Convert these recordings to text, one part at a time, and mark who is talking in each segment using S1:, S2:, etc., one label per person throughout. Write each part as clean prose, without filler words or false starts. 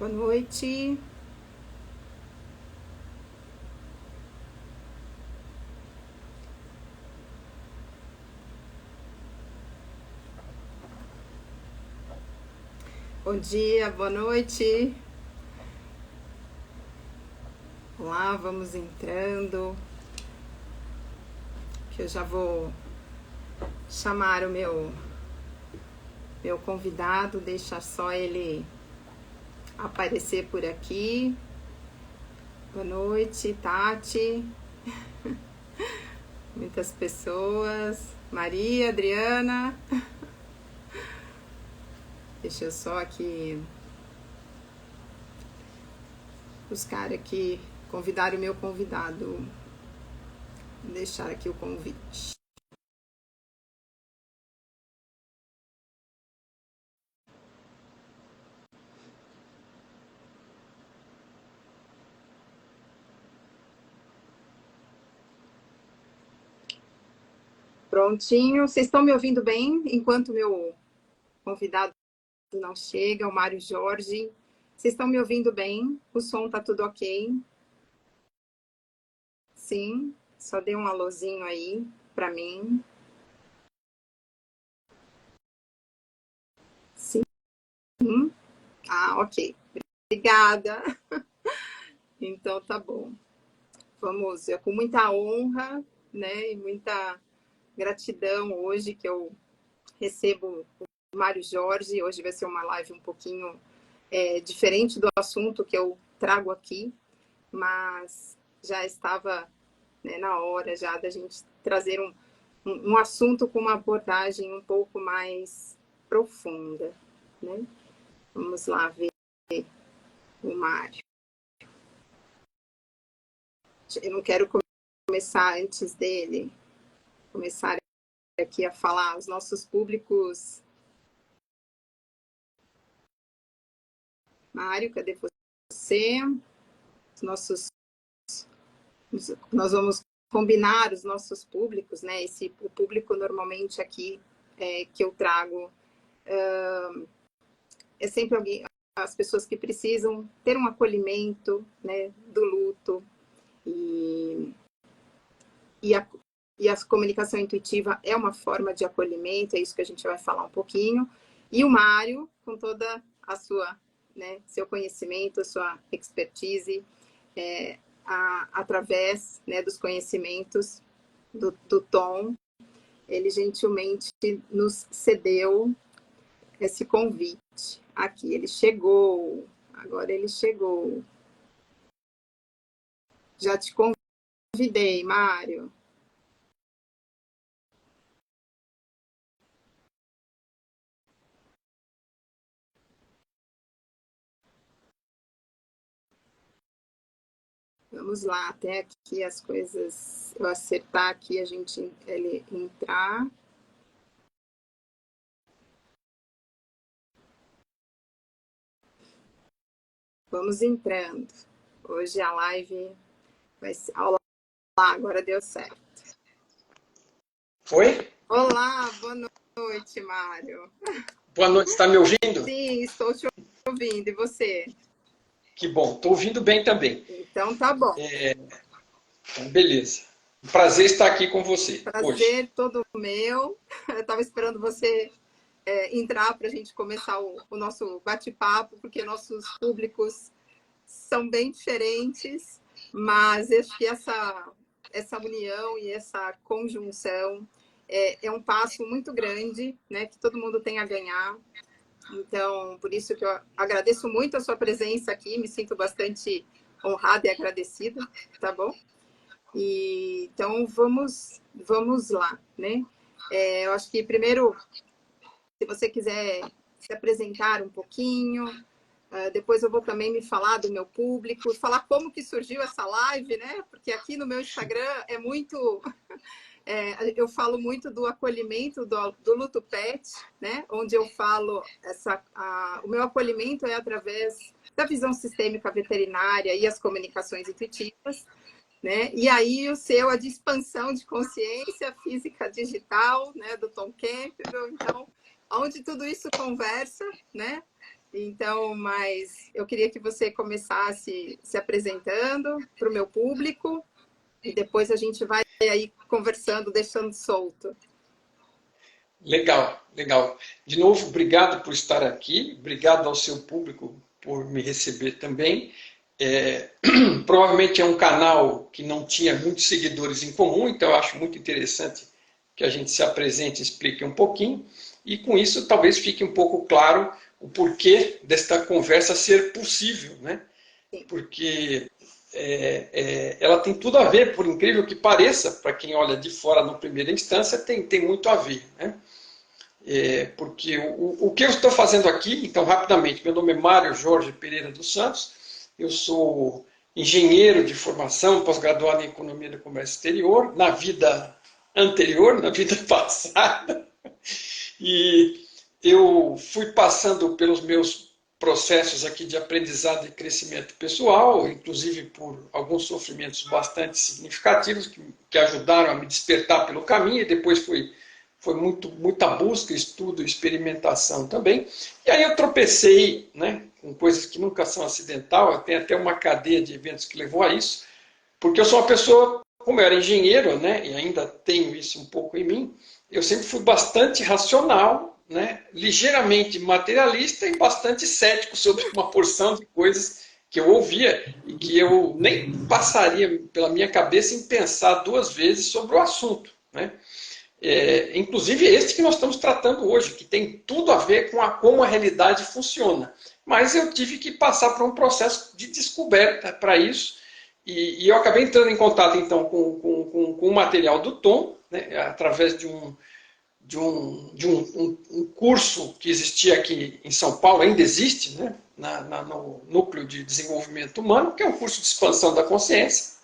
S1: Boa noite. Bom dia, boa noite. Olá, vamos entrando. Que eu já vou chamar o meu convidado, deixa só ele aparecer por aqui. Boa noite, Tati. Muitas pessoas. Maria, Adriana. Deixa eu só aqui buscar aqui, convidar o meu convidado. Vou deixar aqui o convite. Prontinho. Vocês estão me ouvindo bem? Enquanto o meu convidado não chega, o Mário Jorge. Vocês estão me ouvindo bem? O som tá tudo ok? Sim. Só dê um alôzinho aí para mim. Sim. Ah, ok. Obrigada. Então tá bom. Vamos, é com muita honra, né, e muita gratidão hoje que eu recebo o Mário Jorge. Hoje vai ser uma live um pouquinho diferente do assunto que eu trago aqui, mas já estava, né, na hora já da gente trazer um assunto com uma abordagem um pouco mais profunda, né? Vamos lá ver o Mário. Eu não quero começar antes dele começar aqui a falar. Os nossos públicos. Mário, cadê você? Os nossos, nós vamos combinar os nossos públicos, né? O público normalmente aqui que eu trago é sempre alguém, as pessoas que precisam ter um acolhimento, né, do luto e a comunicação intuitiva é uma forma de acolhimento, é isso que a gente vai falar um pouquinho. E o Mário, com toda a sua, né, seu conhecimento, sua expertise, através, né, dos conhecimentos do Tom, ele gentilmente nos cedeu esse convite. Aqui, ele chegou. Agora ele chegou. Já te convidei, Mário. Vamos lá, até aqui as coisas, eu acertar aqui, ele entrar. Vamos entrando. Hoje a live vai ser... Olá, agora deu certo.
S2: Foi?
S1: Olá, boa noite, Mário.
S2: Boa noite, está me ouvindo?
S1: Sim, estou te ouvindo. E você?
S2: Que bom, estou ouvindo bem também.
S1: Então tá bom.
S2: Então, beleza. Um prazer estar aqui com você hoje.
S1: Prazer todo meu. Eu estava esperando você entrar para a gente começar o nosso bate-papo, porque nossos públicos são bem diferentes, mas acho que essa união e essa conjunção é um passo muito grande, né, que todo mundo tem a ganhar. Então, por isso que eu agradeço muito a sua presença aqui, me sinto bastante honrada e agradecida, tá bom? Então, vamos lá, né? Eu acho que primeiro, se você quiser se apresentar um pouquinho, depois eu vou também me falar do meu público, falar como que surgiu essa live, né? Porque aqui no meu Instagram é muito... eu falo muito do acolhimento do luto pet, né? Onde eu falo o meu acolhimento é através da visão sistêmica veterinária e as comunicações intuitivas, né? E aí o seu, a de expansão de consciência física digital, né? Do Tom Campbell. Então, onde tudo isso conversa, né? Então, mas eu queria que você começasse se apresentando para o meu público e depois a gente vai aí conversando, deixando solto.
S2: Legal, legal. De novo, obrigado por estar aqui, obrigado ao seu público por me receber também. Provavelmente é um canal que não tinha muitos seguidores em comum, então eu acho muito interessante que a gente se apresente e explique um pouquinho. E com isso talvez fique um pouco claro o porquê desta conversa ser possível, né? Porque ela tem tudo a ver, por incrível que pareça, para quem olha de fora na primeira instância, tem muito a ver, né? Porque o que eu estou fazendo aqui, então rapidamente, meu nome é Mário Jorge Pereira dos Santos, eu sou engenheiro de formação, pós-graduado em Economia do Comércio Exterior, na vida anterior, na vida passada, e eu fui passando pelos meus processos aqui de aprendizado e crescimento pessoal, inclusive por alguns sofrimentos bastante significativos que ajudaram a me despertar pelo caminho, e depois foi muita busca, estudo, experimentação também. E aí eu tropecei, né, com coisas que nunca são acidental, tem até uma cadeia de eventos que levou a isso, porque eu sou uma pessoa, como eu era engenheiro, né, e ainda tenho isso um pouco em mim, eu sempre fui bastante racional, né, ligeiramente materialista e bastante cético sobre uma porção de coisas que eu ouvia e que eu nem passaria pela minha cabeça em pensar duas vezes sobre o assunto, né? Inclusive este que nós estamos tratando hoje, que tem tudo a ver com como a realidade funciona. Mas eu tive que passar por um processo de descoberta para isso, e eu acabei entrando em contato então com o material do Tom, né, através de um curso que existia aqui em São Paulo, ainda existe, né, no Núcleo de Desenvolvimento Humano, que é um curso de expansão da consciência.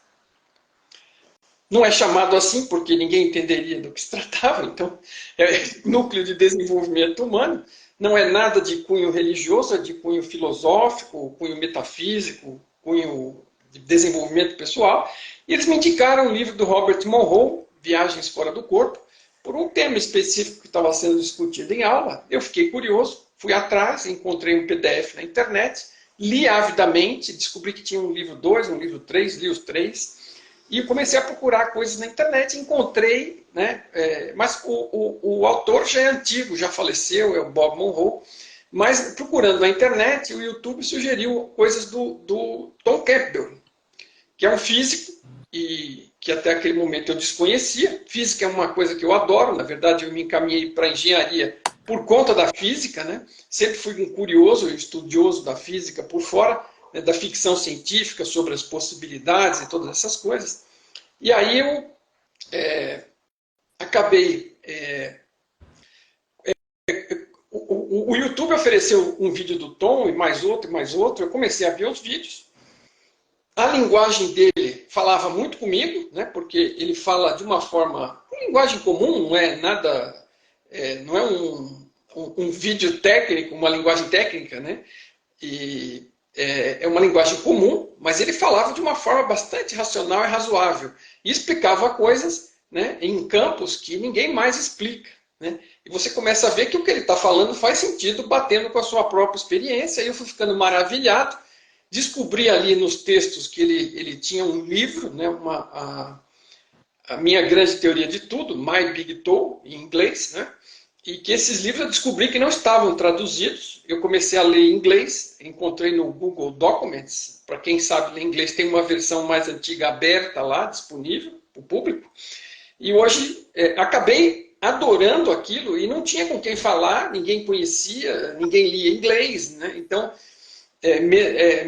S2: Não é chamado assim porque ninguém entenderia do que se tratava, então é Núcleo de Desenvolvimento Humano, não é nada de cunho religioso, é de cunho filosófico, cunho metafísico, cunho de desenvolvimento pessoal, e eles me indicaram um livro do Robert Monroe, Viagens Fora do Corpo, por um tema específico que estava sendo discutido em aula. Eu fiquei curioso, fui atrás, encontrei um PDF na internet, li avidamente, descobri que tinha um livro 2, um livro 3, li os 3, e comecei a procurar coisas na internet, encontrei, né, mas o autor já é antigo, já faleceu, é o Bob Monroe, mas procurando na internet, o YouTube sugeriu coisas do Tom Campbell, que é um físico, e que até aquele momento eu desconhecia. Física é uma coisa que eu adoro, na verdade eu me encaminhei para a engenharia por conta da física, né? Sempre fui um curioso e estudioso da física por fora, né, da ficção científica sobre as possibilidades e todas essas coisas. E aí eu acabei... O YouTube ofereceu um vídeo do Tom, e mais outro, eu comecei a ver os vídeos. A linguagem dele falava muito comigo, né, porque ele fala de uma forma, uma linguagem comum, não é nada, não é um vídeo técnico, uma linguagem técnica, né, e é uma linguagem comum, mas ele falava de uma forma bastante racional e razoável, e explicava coisas, né, em campos que ninguém mais explica, né, e você começa a ver que o que ele está falando faz sentido batendo com a sua própria experiência, e eu fui ficando maravilhado. Descobri ali nos textos que ele tinha um livro, né, a minha grande teoria de tudo, My Big Toe, em inglês, né, e que esses livros eu descobri que não estavam traduzidos. Eu comecei a ler em inglês, encontrei no Google Documents, para quem sabe ler inglês, tem uma versão mais antiga aberta lá, disponível para o público, e hoje acabei adorando aquilo e não tinha com quem falar, ninguém conhecia, ninguém lia inglês, né, então...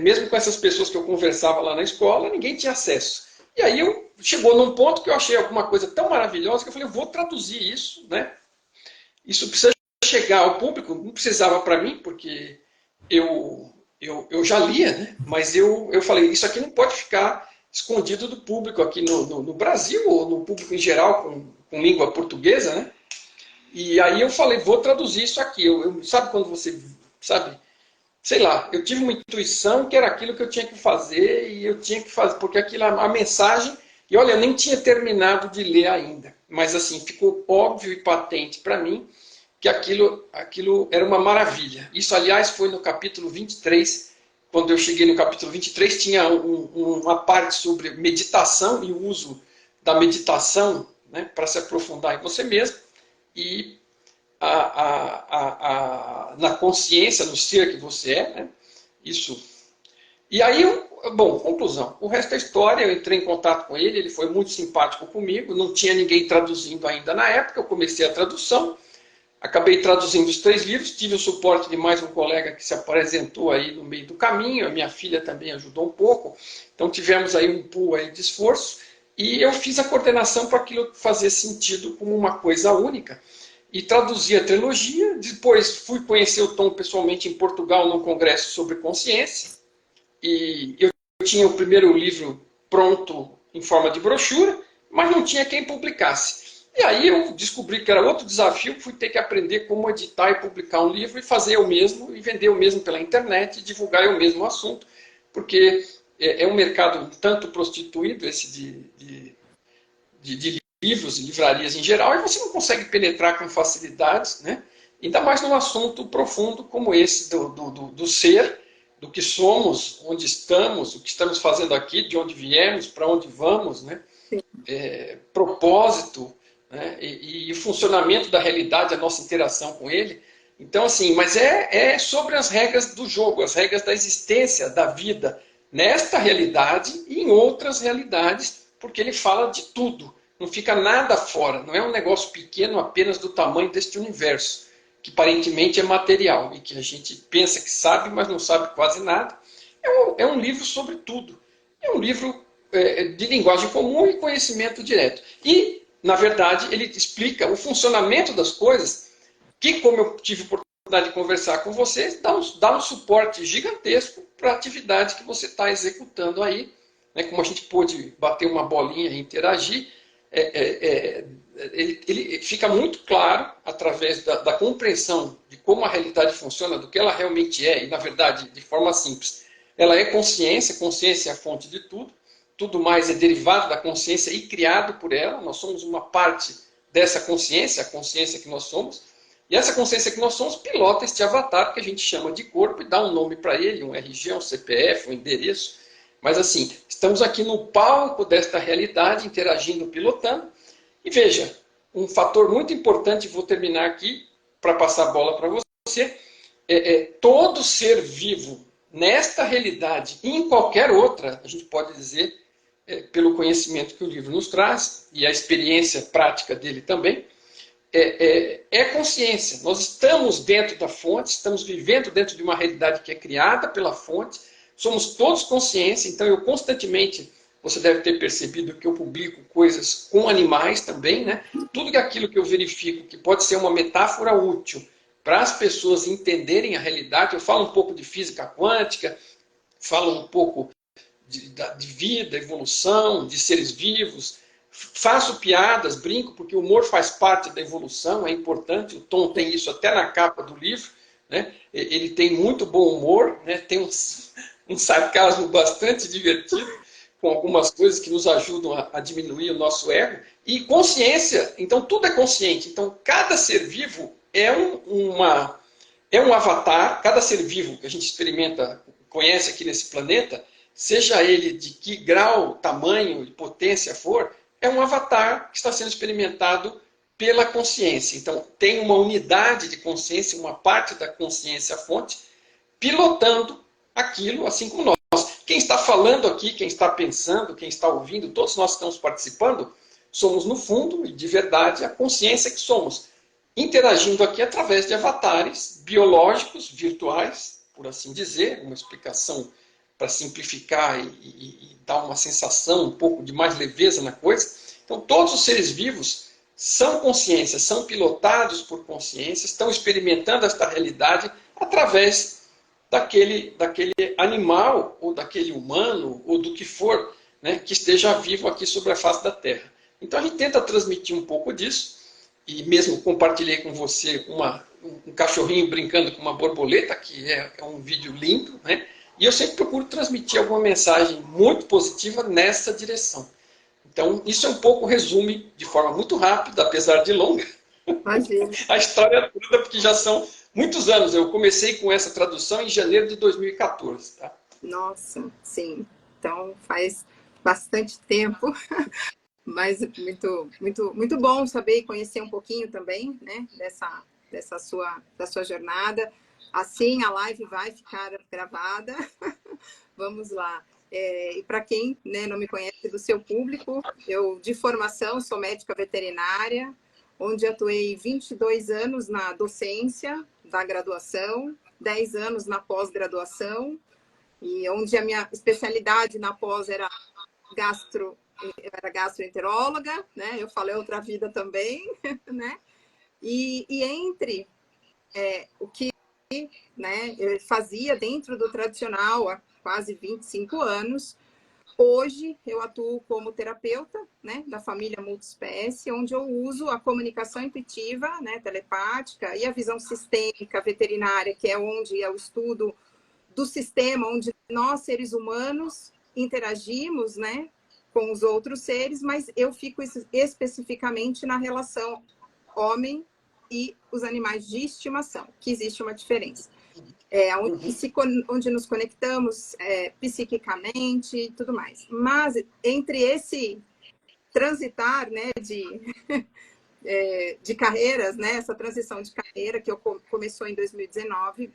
S2: mesmo com essas pessoas que eu conversava lá na escola, ninguém tinha acesso. E aí chegou num ponto que eu achei alguma coisa tão maravilhosa que eu falei, eu vou traduzir isso, né? Isso precisa chegar ao público, não precisava para mim, porque eu já lia, né? Mas eu falei, isso aqui não pode ficar escondido do público aqui no Brasil, ou no público em geral, com língua portuguesa, né? E aí eu falei, vou traduzir isso aqui. Sabe quando você, sabe... Sei lá, eu tive uma intuição que era aquilo que eu tinha que fazer, e eu tinha que fazer, porque aquilo, a mensagem, e olha, eu nem tinha terminado de ler ainda, mas assim, ficou óbvio e patente para mim que aquilo era uma maravilha. Isso, aliás, foi no capítulo 23. Quando eu cheguei no capítulo 23, tinha uma parte sobre meditação e o uso da meditação, né, para se aprofundar em você mesmo e na consciência, no ser que você é. Né, isso. E aí, bom, conclusão. O resto é história. Eu entrei em contato com ele, ele foi muito simpático comigo, não tinha ninguém traduzindo ainda na época, eu comecei a tradução. Acabei traduzindo os 3 livros, tive o suporte de mais um colega que se apresentou aí no meio do caminho, a minha filha também ajudou um pouco, então tivemos aí um pool aí de esforço, e eu fiz a coordenação para aquilo fazer sentido como uma coisa única, e traduzi a trilogia. Depois fui conhecer o Tom pessoalmente em Portugal, num congresso sobre consciência, e eu tinha o primeiro livro pronto em forma de brochura, mas não tinha quem publicasse. E aí eu descobri que era outro desafio, fui ter que aprender como editar e publicar um livro e fazer eu mesmo, e vender eu mesmo pela internet, e divulgar eu mesmo o assunto, porque é um mercado um tanto prostituído, esse de livros e livrarias em geral, e você não consegue penetrar com facilidade, né? Ainda mais num assunto profundo como esse do ser, do que somos, onde estamos, o que estamos fazendo aqui, de onde viemos, para onde vamos, né? Propósito, né? E o funcionamento da realidade, a nossa interação com ele. Então, assim, mas é sobre as regras do jogo, as regras da existência, da vida, nesta realidade e em outras realidades, porque ele fala de tudo, não fica nada fora, não é um negócio pequeno apenas do tamanho deste universo, que aparentemente é material e que a gente pensa que sabe, mas não sabe quase nada. É um livro sobre tudo, é um livro de linguagem comum e conhecimento direto. E, na verdade, ele explica o funcionamento das coisas, que, como eu tive oportunidade de conversar com vocês, dá um suporte gigantesco para a atividade que você está executando aí. Né? Como a gente pôde bater uma bolinha e interagir, ele fica muito claro, através da compreensão de como a realidade funciona, do que ela realmente é, e, na verdade, de forma simples, ela é consciência, consciência é a fonte de tudo. Tudo mais é derivado da consciência e criado por ela. Nós somos uma parte dessa consciência, a consciência que nós somos. E essa consciência que nós somos pilota este avatar que a gente chama de corpo e dá um nome para ele, um RG, um CPF, um endereço. Mas assim, estamos aqui no palco desta realidade, interagindo, pilotando. E veja, um fator muito importante, vou terminar aqui para passar a bola para você, todo ser vivo nesta realidade e em qualquer outra, a gente pode dizer, pelo conhecimento que o livro nos traz, e a experiência prática dele também, é consciência. Nós estamos dentro da fonte, estamos vivendo dentro de uma realidade que é criada pela fonte, somos todos consciência, então eu constantemente, você deve ter percebido que eu publico coisas com animais também, né? Tudo aquilo que eu verifico que pode ser uma metáfora útil para as pessoas entenderem a realidade, eu falo um pouco de física quântica, falo um pouco de vida, evolução, de seres vivos, faço piadas, brinco, porque o humor faz parte da evolução, é importante, o Tom tem isso até na capa do livro, né? Ele tem muito bom humor, né? Tem um sarcasmo bastante divertido, com algumas coisas que nos ajudam a diminuir o nosso ego, e consciência, então tudo é consciente, então cada ser vivo é um avatar, cada ser vivo que a gente experimenta, conhece aqui nesse planeta, seja ele de que grau, tamanho e potência for, é um avatar que está sendo experimentado pela consciência. Então, tem uma unidade de consciência, uma parte da consciência fonte, pilotando aquilo, assim como nós. Quem está falando aqui, quem está pensando, quem está ouvindo, todos nós que estamos participando, somos, no fundo, e de verdade, a consciência que somos, interagindo aqui através de avatares biológicos, virtuais, por assim dizer, uma explicação para simplificar e dar uma sensação um pouco de mais leveza na coisa. Então, todos os seres vivos são consciência, são pilotados por consciência, estão experimentando esta realidade através daquele animal, ou daquele humano, ou do que for, né, que esteja vivo aqui sobre a face da Terra. Então, a gente tenta transmitir um pouco disso, e mesmo compartilhei com você um cachorrinho brincando com uma borboleta, que é um vídeo lindo, né? E eu sempre procuro transmitir alguma mensagem muito positiva nessa direção. Então, isso é um pouco resume, de forma muito rápida, apesar de longa,
S1: Imagina.
S2: A história toda, porque já são muitos anos. Eu comecei com essa tradução em janeiro de 2014, tá?
S1: Nossa, sim. Então faz bastante tempo, mas muito bom saber e conhecer um pouquinho também, né, da sua jornada. Assim a live vai ficar gravada. Vamos lá. E para quem, né, não me conhece do seu público, eu de formação sou médica veterinária, onde atuei 22 anos na docência da graduação, 10 anos na pós-graduação, e onde a minha especialidade na pós era gastroenteróloga, né? Eu falei outra vida também, né? E entre o que, né, eu fazia dentro do tradicional há quase 25 anos, hoje eu atuo como terapeuta, né, da família multiespécie, onde eu uso a comunicação intuitiva, né, telepática, e a visão sistêmica veterinária, que é onde é o estudo do sistema, onde nós, seres humanos, interagimos, né, com os outros seres, mas eu fico especificamente na relação homem e os animais de estimação, que existe uma diferença. Onde nos conectamos psiquicamente e tudo mais. Mas entre esse transitar, né, de carreiras, né, essa transição de carreira que começou em 2019,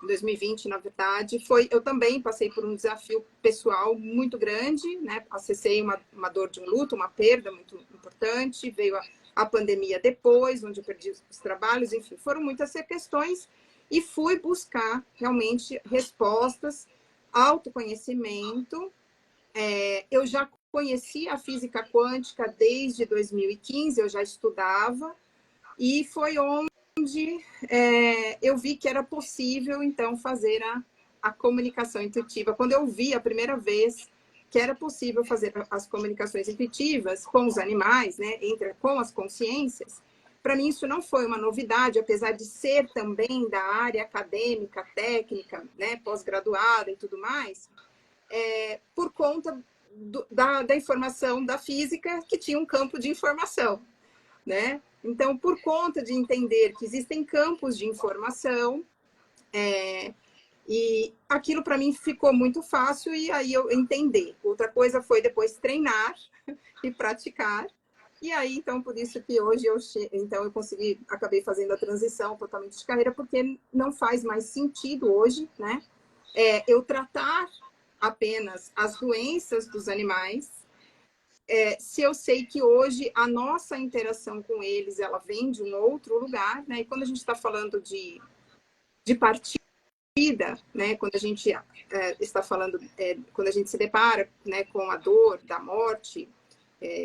S1: 2020, na verdade, eu também passei por um desafio pessoal muito grande, né? Acessei uma dor de um luto, uma perda muito importante, veio a pandemia depois, onde eu perdi os trabalhos, enfim, foram muitas questões e fui buscar realmente respostas, autoconhecimento. Eu já conhecia a física quântica desde 2015, eu já estudava, e foi onde eu vi que era possível, então, fazer a comunicação intuitiva. Quando eu vi a primeira vez que era possível fazer as comunicações intuitivas com os animais, né, com as consciências, para mim isso não foi uma novidade, apesar de ser também da área acadêmica, técnica, né, pós-graduada e tudo mais, por conta da informação da física, que tinha um campo de informação, né? Então, por conta de entender que existem campos de informação, e aquilo para mim ficou muito fácil, e aí eu entender. Outra coisa foi depois treinar e praticar. E aí, então, por isso que hoje eu consegui, acabei fazendo a transição totalmente de carreira, porque não faz mais sentido hoje, né? Eu tratar apenas as doenças dos animais, se eu sei que hoje a nossa interação com eles, ela vem de um outro lugar, né? E quando a gente está falando de partida, né? Quando a gente está falando, quando a gente se depara, né, com a dor da morte,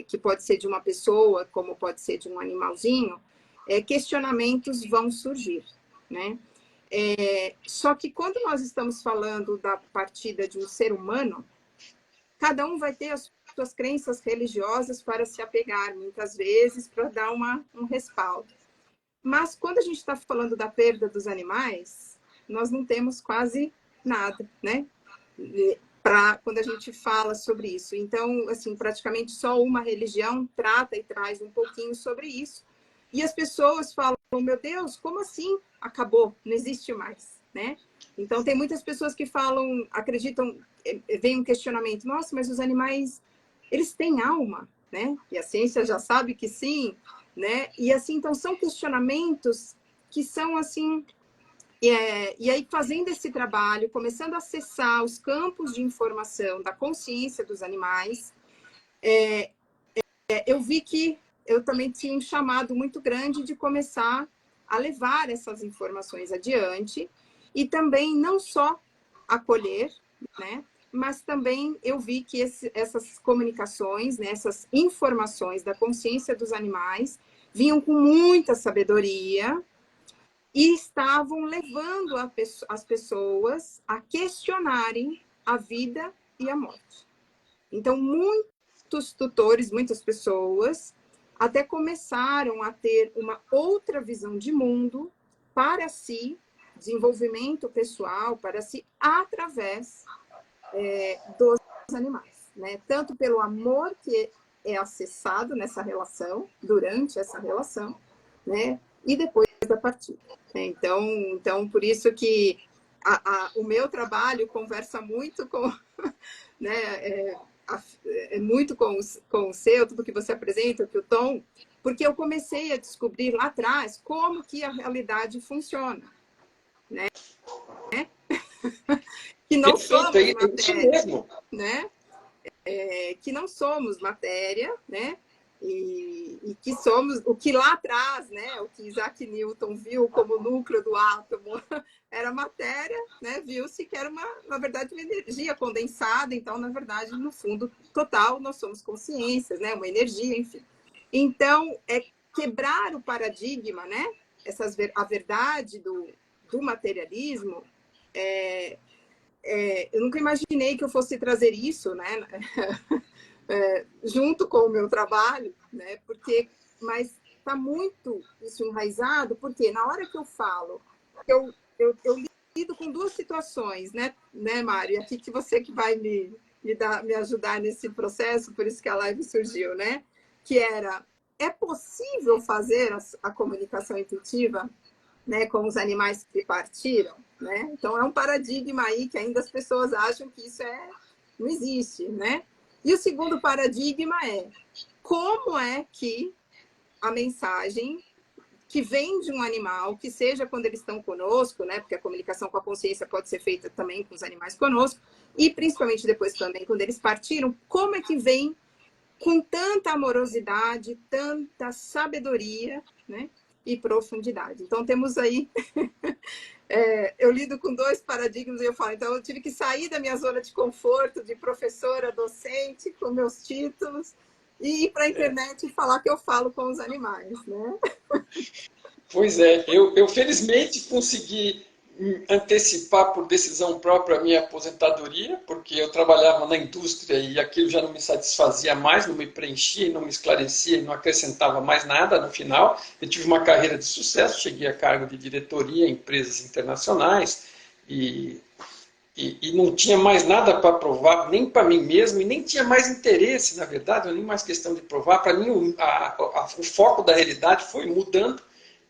S1: que pode ser de uma pessoa, como pode ser de um animalzinho, questionamentos vão surgir, né? Só que quando nós estamos falando da partida de um ser humano, cada um vai ter as suas crenças religiosas para se apegar, muitas vezes, para dar um respaldo. Mas quando a gente está falando da perda dos animais, nós não temos quase nada, né? Quando a gente fala sobre isso. Então, assim, praticamente só uma religião trata e traz um pouquinho sobre isso. E as pessoas falam, meu Deus, como assim? Acabou, não existe mais, né? Então, tem muitas pessoas que falam, acreditam, vem um questionamento, nossa, mas os animais, eles têm alma, né? E a ciência já sabe que sim, né? E assim, então, são questionamentos que são, assim, e aí, fazendo esse trabalho, começando a acessar os campos de informação da consciência dos animais, eu vi que eu também tinha um chamado muito grande de começar a levar essas informações adiante e também não só acolher, né? Mas também eu vi que essas comunicações, né, essas informações da consciência dos animais vinham com muita sabedoria e estavam levando as pessoas a questionarem a vida e a morte. Então, muitos tutores, muitas pessoas, até começaram a ter uma outra visão de mundo para si, desenvolvimento pessoal para si, através dos animais, né? Tanto pelo amor que é acessado nessa relação, durante essa relação, né? E depois da partida. Então, por isso que o meu trabalho conversa muito com, né, muito com o seu, tudo que você apresenta, que o Tom, porque eu comecei a descobrir lá atrás como que a realidade funciona, né? Que não
S2: Perfeito, é
S1: somos
S2: isso
S1: matéria,
S2: mesmo.
S1: né? Que não somos matéria, né? E que somos o que lá atrás, né? O que Isaac Newton viu como núcleo do átomo era matéria, né? Viu-se que era na verdade, uma energia condensada. Então, na verdade, no fundo total, nós somos consciências, né? Uma energia, enfim. Então, é quebrar o paradigma, né? A verdade do materialismo. Eu nunca imaginei que eu fosse trazer isso, né? Junto com o meu trabalho, né? Mas está muito isso enraizado, porque na hora que eu falo, eu lido com duas situações, né, Mário? E aqui que você que vai me ajudar nesse processo, por isso que a live surgiu, né? Que é possível fazer a comunicação intuitiva, né, com os animais que partiram, né? Então é um paradigma aí que ainda as pessoas acham que isso não existe, né? E o segundo paradigma é como é que a mensagem que vem de um animal, que seja quando eles estão conosco, né? Porque a comunicação com a consciência pode ser feita também com os animais conosco, e principalmente depois também quando eles partiram, como é que vem com tanta amorosidade, tanta sabedoria, né? E profundidade. Então temos aí eu lido com dois paradigmas e eu falo, então eu tive que sair da minha zona de conforto de professora, docente, com meus títulos, e ir para a internet e falar que eu falo com os animais, né?
S2: Pois é, eu felizmente consegui antecipar por decisão própria a minha aposentadoria, porque eu trabalhava na indústria e aquilo já não me satisfazia mais, não me preenchia, não me esclarecia, não acrescentava mais nada no final. Eu tive uma carreira de sucesso, cheguei a cargo de diretoria em empresas internacionais e, e não tinha mais nada para provar, nem para mim mesmo, e nem tinha mais interesse, na verdade, nem mais questão de provar. Para mim, o foco da realidade foi mudando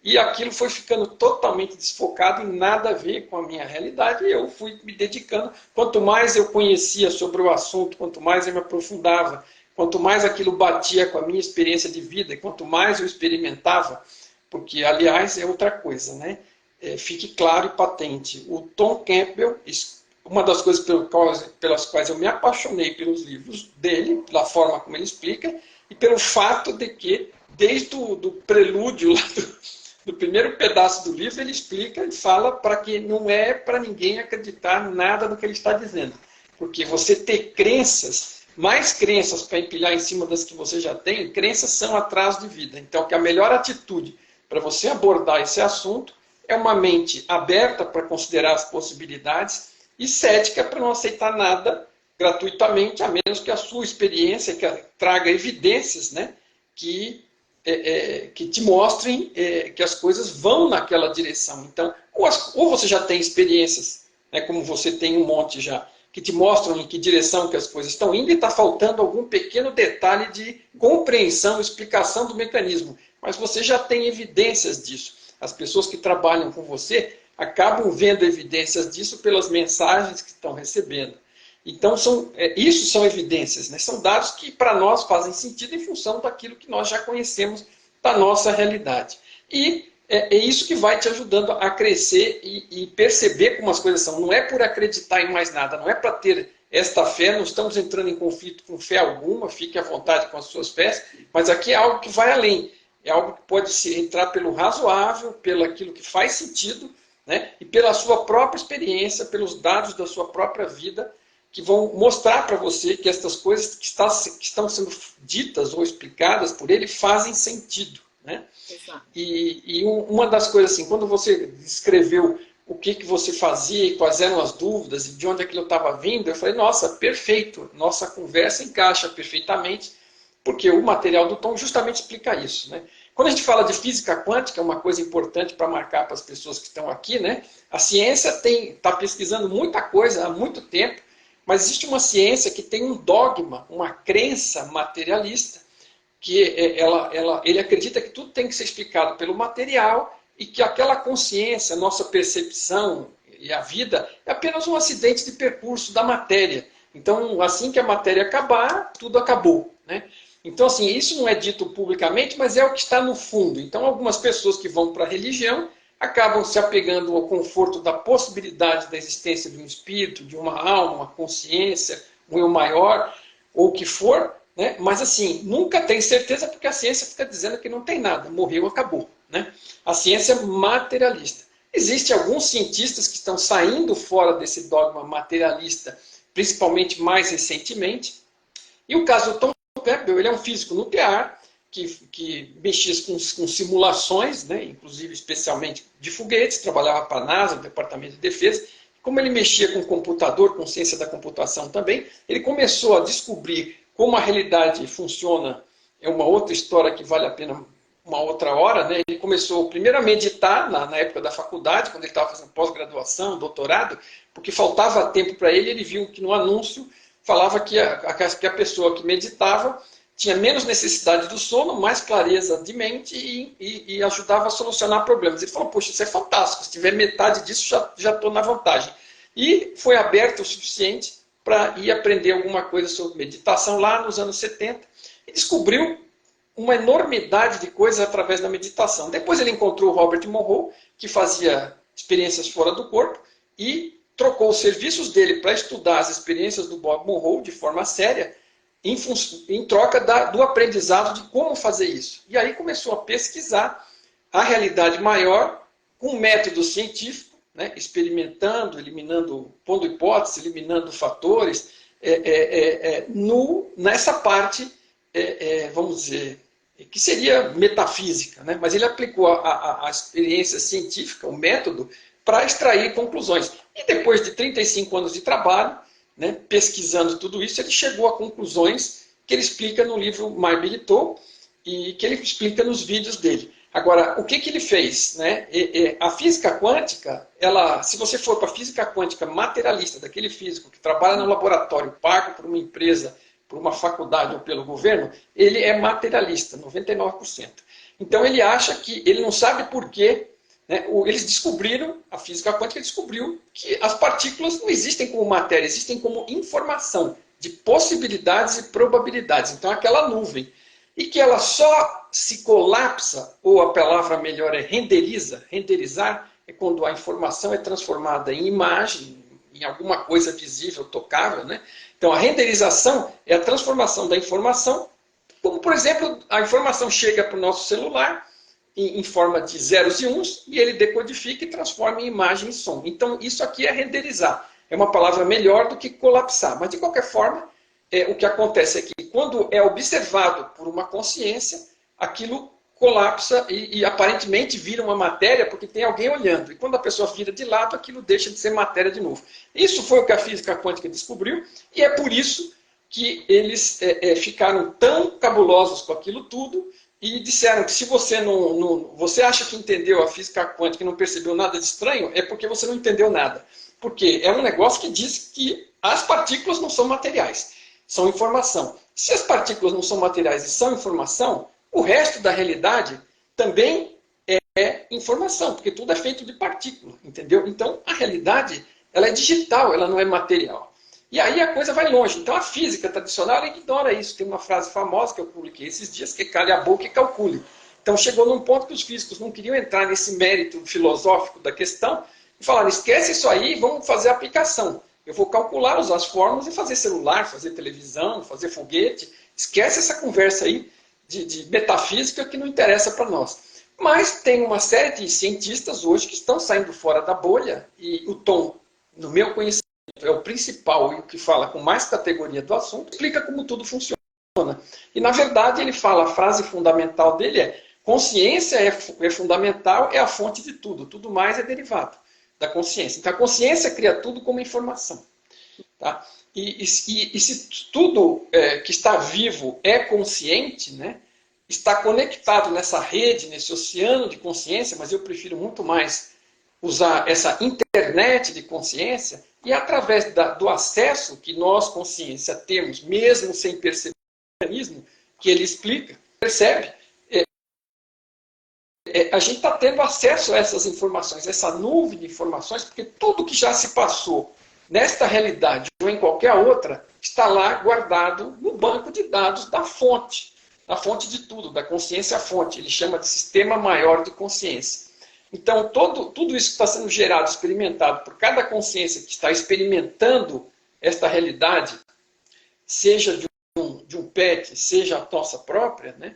S2: e aquilo foi ficando totalmente desfocado em nada a ver com a minha realidade e eu fui me dedicando. Quanto mais eu conhecia sobre o assunto, quanto mais eu me aprofundava, quanto mais aquilo batia com a minha experiência de vida, e quanto mais eu experimentava, porque, aliás, é outra coisa, né? Fique claro e patente. O Tom Campbell, uma das coisas pelas quais eu me apaixonei pelos livros dele, pela forma como ele explica, e pelo fato de que, desde o do prelúdio lá do primeiro pedaço do livro, ele explica e fala para que não é para ninguém acreditar nada do que ele está dizendo. Porque você ter crenças, mais crenças para empilhar em cima das que você já tem, crenças são atraso de vida. Então, que a melhor atitude para você abordar esse assunto é uma mente aberta para considerar as possibilidades e cética para não aceitar nada gratuitamente, a menos que a sua experiência que traga evidências, né, que te mostrem que as coisas vão naquela direção. Então, ou você já tem experiências, né, como você tem um monte já, que te mostram em que direção que as coisas estão indo e está faltando algum pequeno detalhe de compreensão, explicação do mecanismo. Mas você já tem evidências disso. As pessoas que trabalham com você acabam vendo evidências disso pelas mensagens que estão recebendo. Então, isso são evidências, né? São dados que para nós fazem sentido em função daquilo que nós já conhecemos da nossa realidade. E é isso que vai te ajudando a crescer e perceber como as coisas são. Não é por acreditar em mais nada, não é para ter esta fé, não estamos entrando em conflito com fé alguma, fique à vontade com as suas fés, mas aqui é algo que vai além. É algo que pode entrar pelo razoável, pelo aquilo que faz sentido, né? E pela sua própria experiência, pelos dados da sua própria vida, que vão mostrar para você que estas coisas que estão sendo ditas ou explicadas por ele fazem sentido. Né? E uma das coisas assim, quando você descreveu o que você fazia e quais eram as dúvidas e de onde aquilo estava vindo, eu falei, nossa, perfeito, nossa conversa encaixa perfeitamente, porque o material do Tom justamente explica isso. Né? Quando a gente fala de física quântica, é uma coisa importante para marcar para as pessoas que estão aqui, né? A ciência está pesquisando muita coisa há muito tempo, mas existe uma ciência que tem um dogma, uma crença materialista, que ele acredita que tudo tem que ser explicado pelo material e que aquela consciência, nossa percepção e a vida é apenas um acidente de percurso da matéria. Então, assim que a matéria acabar, tudo acabou, né? Então, assim, isso não é dito publicamente, mas é o que está no fundo. Então, algumas pessoas que vão para a religião acabam se apegando ao conforto da possibilidade da existência de um espírito, de uma alma, uma consciência, um eu maior, ou o que for, né? Mas, assim, nunca tem certeza porque a ciência fica dizendo que não tem nada, morreu, acabou, né? A ciência é materialista. Existem alguns cientistas que estão saindo fora desse dogma materialista, principalmente mais recentemente. E o caso do Tom Campbell, ele é um físico nuclear que mexia com simulações, né, inclusive especialmente de foguetes, trabalhava para a NASA, o Departamento de Defesa. Como ele mexia com computador, com ciência da computação também, ele começou a descobrir como a realidade funciona. É uma outra história que vale a pena uma outra hora, né? Ele começou primeiro a meditar na época da faculdade, quando ele estava fazendo pós-graduação, doutorado, porque faltava tempo para ele. Ele viu que no anúncio falava que a pessoa que meditava tinha menos necessidade do sono, mais clareza de mente e ajudava a solucionar problemas. Ele falou, poxa, isso é fantástico, se tiver metade disso, já estou na vantagem. E foi aberto o suficiente para ir aprender alguma coisa sobre meditação lá nos anos 70 e descobriu uma enormidade de coisas através da meditação. Depois ele encontrou o Robert Monroe, que fazia experiências fora do corpo, e trocou os serviços dele para estudar as experiências do Bob Monroe de forma séria, em troca do aprendizado de como fazer isso. E aí começou a pesquisar a realidade maior com um método científico, né, experimentando, eliminando, pondo hipóteses, eliminando fatores, nessa parte, vamos dizer, que seria metafísica, né? Mas ele aplicou a experiência científica, o método, para extrair conclusões. E depois de 35 anos de trabalho, né, pesquisando tudo isso, ele chegou a conclusões que ele explica no livro My Big Toe e que ele explica nos vídeos dele. Agora, o que ele fez? Né? A física quântica, se você for para a física quântica materialista, daquele físico que trabalha no laboratório, pago por uma empresa, por uma faculdade ou pelo governo, ele é materialista, 99%. Então ele acha que, ele não sabe por quê, né? Eles descobriram, a física quântica descobriu que as partículas não existem como matéria, existem como informação de possibilidades e probabilidades. Então aquela nuvem. E que ela só se colapsa, ou a palavra melhor é renderiza. Renderizar é quando a informação é transformada em imagem, em alguma coisa visível, tocável, né? Então, a renderização é a transformação da informação, como, por exemplo, a informação chega para o nosso celular em forma de zeros e uns, e ele decodifica e transforma em imagem e som. Então, isso aqui é renderizar. É uma palavra melhor do que colapsar. Mas, de qualquer forma, o que acontece é que, quando é observado por uma consciência, aquilo colapsa e aparentemente vira uma matéria porque tem alguém olhando. E quando a pessoa vira de lado, aquilo deixa de ser matéria de novo. Isso foi o que a física quântica descobriu, e é por isso que eles ficaram tão cabulosos com aquilo tudo e disseram que se você você acha que entendeu a física quântica e não percebeu nada de estranho, é porque você não entendeu nada. Porque é um negócio que diz que as partículas não são materiais, são informação. Se as partículas não são materiais e são informação, o resto da realidade também é informação, porque tudo é feito de partícula, entendeu? Então, a realidade, ela é digital, ela não é material. E aí a coisa vai longe. Então, a física tradicional, ela ignora isso. Tem uma frase famosa que eu publiquei esses dias, que é cale a boca e calcule. Então, chegou num ponto que os físicos não queriam entrar nesse mérito filosófico da questão e falaram, esquece isso aí, vamos fazer a aplicação. Eu vou calcular, usar as fórmulas e fazer celular, fazer televisão, fazer foguete. Esquece essa conversa aí de metafísica que não interessa para nós. Mas tem uma série de cientistas hoje que estão saindo fora da bolha, e o Tom, no meu conhecimento, é o principal e o que fala com mais categoria do assunto, explica como tudo funciona. E, na verdade, ele fala, a frase fundamental dele é: consciência é fundamental, é a fonte de tudo, tudo mais é derivado da consciência. Então, a consciência cria tudo como informação. Tá? E se tudo que está vivo é consciente, né, está conectado nessa rede, nesse oceano de consciência, mas eu prefiro muito mais usar essa internet de consciência, e através do acesso que nós, consciência, temos, mesmo sem perceber o mecanismo que ele explica, percebe, a gente está tendo acesso a essas informações, essa nuvem de informações, porque tudo que já se passou nesta realidade ou em qualquer outra, está lá guardado no banco de dados da fonte de tudo, da consciência-fonte. Ele chama de sistema maior de consciência. Então, tudo isso que está sendo gerado, experimentado por cada consciência que está experimentando esta realidade, seja de um pet, seja a nossa própria, né?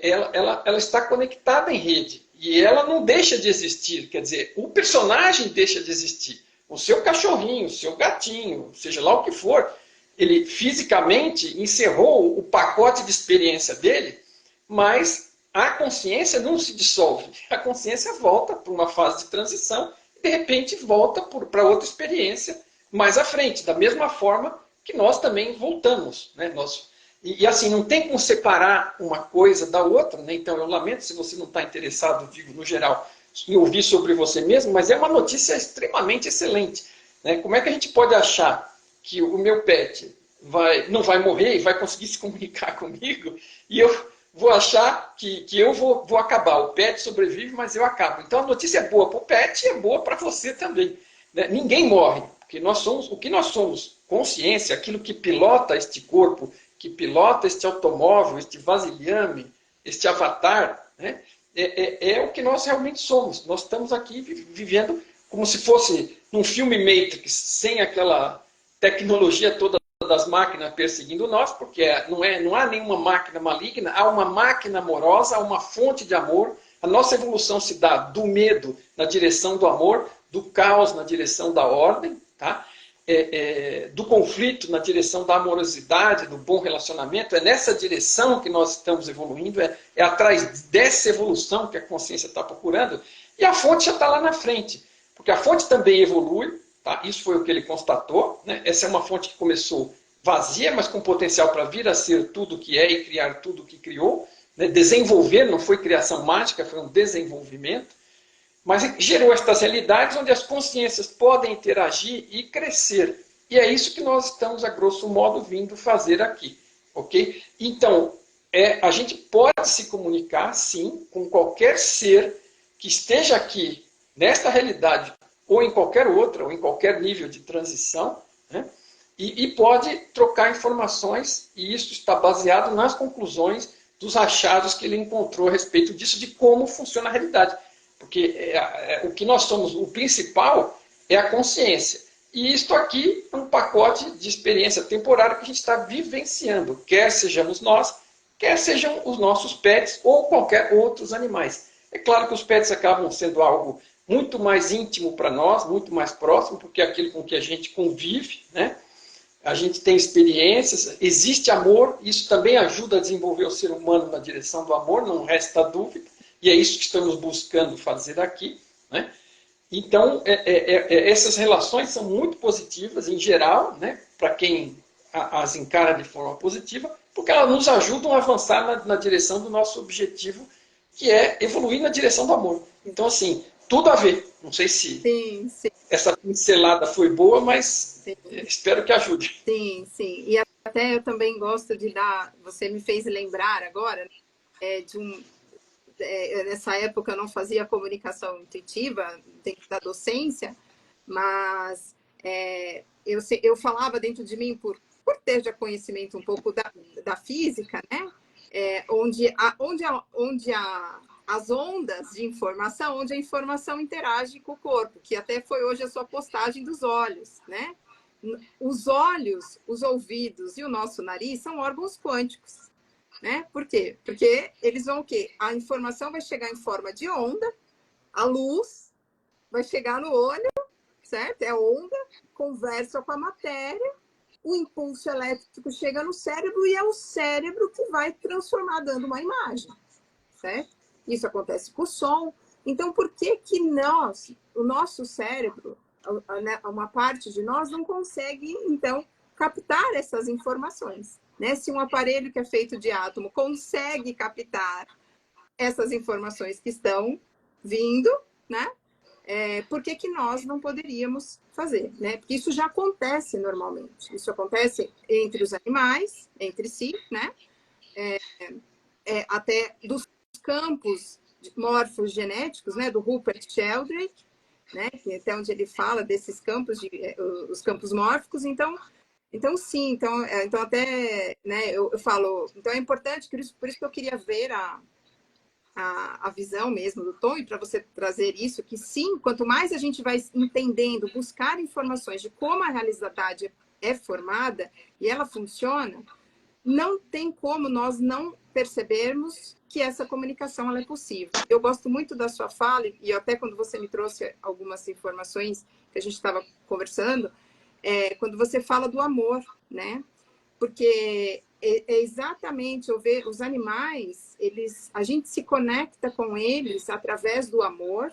S2: Ela está conectada em rede. E ela não deixa de existir. Quer dizer, o personagem deixa de existir. O seu cachorrinho, o seu gatinho, seja lá o que for, ele fisicamente encerrou o pacote de experiência dele, mas a consciência não se dissolve. A consciência volta para uma fase de transição e, de repente, volta para outra experiência mais à frente, da mesma forma que nós também voltamos. Né? E assim, não tem como separar uma coisa da outra, né? Então eu lamento se você não está interessado, digo, no geral, em ouvir sobre você mesmo, mas é uma notícia extremamente excelente. Né? Como é que a gente pode achar que o meu pet não vai morrer e vai conseguir se comunicar comigo e eu vou achar que eu vou acabar? O pet sobrevive, mas eu acabo. Então a notícia é boa para o pet e é boa para você também. Né? Ninguém morre, porque o que nós somos, consciência, aquilo que pilota este corpo, que pilota este automóvel, este vasilhame, este avatar, né? É o que nós realmente somos. Nós estamos aqui vivendo como se fosse num filme Matrix, sem aquela tecnologia toda das máquinas perseguindo nós, porque não há nenhuma máquina maligna, há uma máquina amorosa, há uma fonte de amor. A nossa evolução se dá do medo na direção do amor, do caos na direção da ordem, tá? Do conflito na direção da amorosidade, do bom relacionamento. É nessa direção que nós estamos evoluindo, é atrás dessa evolução que a consciência está procurando, e a fonte já está lá na frente, porque a fonte também evolui, tá? Isso foi o que ele constatou, né? Essa é uma fonte que começou vazia, mas com potencial para vir a ser tudo o que é e criar tudo o que criou, né? Desenvolver, não foi criação mágica, foi um desenvolvimento. Mas gerou estas realidades onde as consciências podem interagir e crescer. E é isso que nós estamos, a grosso modo, vindo fazer aqui. Ok? Então, a gente pode se comunicar, sim, com qualquer ser que esteja aqui, nesta realidade, ou em qualquer outra, ou em qualquer nível de transição, né? E pode trocar informações, e isso está baseado nas conclusões dos achados que ele encontrou a respeito disso, de como funciona a realidade. Porque o que nós somos, o principal é a consciência. E isto aqui é um pacote de experiência temporária que a gente está vivenciando, quer sejamos nós, quer sejam os nossos pets ou qualquer outros animais. É claro que os pets acabam sendo algo muito mais íntimo para nós, muito mais próximo, porque é aquilo com que a gente convive, né? A gente tem experiências, existe amor, isso também ajuda a desenvolver o ser humano na direção do amor, não resta dúvida. E é isso que estamos buscando fazer aqui. Né? Então, essas relações são muito positivas, em geral, né? Para quem as encara de forma positiva, porque elas nos ajudam a avançar na direção do nosso objetivo, que é evoluir na direção do amor. Então, assim, tudo a ver. Não sei se
S1: Sim.
S2: essa pincelada foi boa, mas
S1: Sim.
S2: espero que ajude.
S1: Sim. E até eu também gosto de dar... Você me fez lembrar agora de nessa época eu não fazia comunicação intuitiva dentro da docência, mas eu falava dentro de mim, por ter já conhecimento um pouco da física, né? Onde as ondas de informação, onde a informação interage com o corpo, que até foi hoje a sua postagem dos olhos, né? Os olhos, os ouvidos e o nosso nariz são órgãos quânticos. Né? Por quê? Porque eles vão o quê? A informação vai chegar em forma de onda, a luz vai chegar no olho, certo? É onda, conversa com a matéria, o impulso elétrico chega no cérebro e é o cérebro que vai transformar, dando uma imagem, certo? Isso acontece com o som. Então, por que o nosso cérebro, uma parte de nós não consegue, então, captar essas informações? Né? Se um aparelho que é feito de átomo consegue captar essas informações que estão vindo, né? Por que nós não poderíamos fazer? Né? Porque isso já acontece normalmente. Isso acontece entre os animais, entre si, né? até dos campos morfogenéticos, né, do Rupert Sheldrake, né, que até onde ele fala desses campos, os campos mórficos. Então sim, então até, né, eu falo, então é importante, por isso que eu queria ver a visão mesmo do Tom, e para você trazer isso, que sim, quanto mais a gente vai entendendo, buscar informações de como a realidade é formada e ela funciona, não tem como nós não percebermos que essa comunicação ela é possível. Eu gosto muito da sua fala, e até quando você me trouxe algumas informações que a gente estava conversando, quando você fala do amor, né? Porque é exatamente, eu vejo, os animais, a gente se conecta com eles através do amor,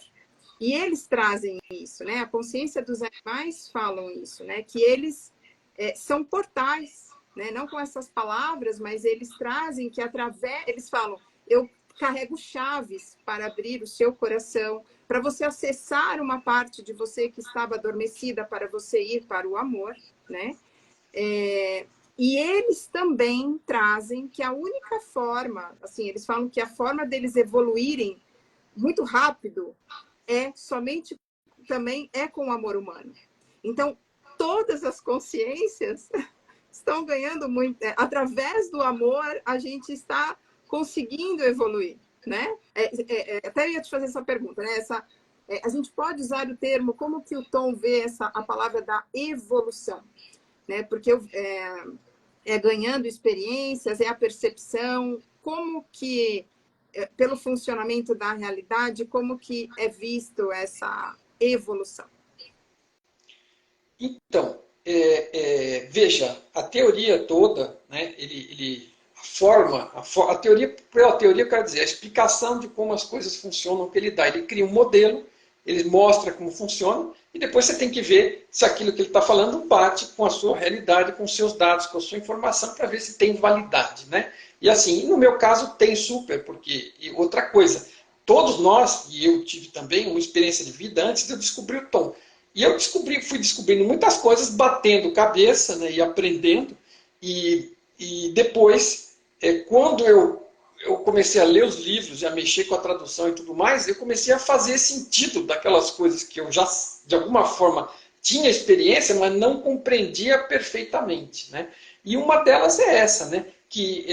S1: e eles trazem isso, né? A consciência dos animais falam isso, né? Que eles são portais, né? Não com essas palavras, mas eles trazem que eles falam, eu carrego chaves para abrir o seu coração, para você acessar uma parte de você que estava adormecida, para você ir para o amor, né? E eles também trazem que a única forma, assim, eles falam que a forma deles evoluírem muito rápido também é com o amor humano. Então, todas as consciências estão ganhando muito, através do amor, a gente está conseguindo evoluir, né? Até ia te fazer essa pergunta, né? A gente pode usar o termo, como que o Tom vê a palavra da evolução, né? Porque ganhando experiências, é a percepção, como que, pelo funcionamento da realidade, como que é visto essa evolução?
S2: Então, veja, a teoria toda, né, a teoria, pela teoria eu quero dizer, a explicação de como as coisas funcionam que ele dá. Ele cria um modelo, ele mostra como funciona, e depois você tem que ver se aquilo que ele está falando bate com a sua realidade, com os seus dados, com a sua informação, para ver se tem validade, né? E assim, no meu caso tem super, porque, e outra coisa, todos nós, e eu tive também uma experiência de vida antes de eu descobrir o Tom. E eu fui descobrindo muitas coisas, batendo cabeça, né, e aprendendo. E depois, quando eu comecei a ler os livros e a mexer com a tradução e tudo mais, eu comecei a fazer sentido daquelas coisas que eu já, de alguma forma, tinha experiência, mas não compreendia perfeitamente, né? E uma delas é essa, né? Que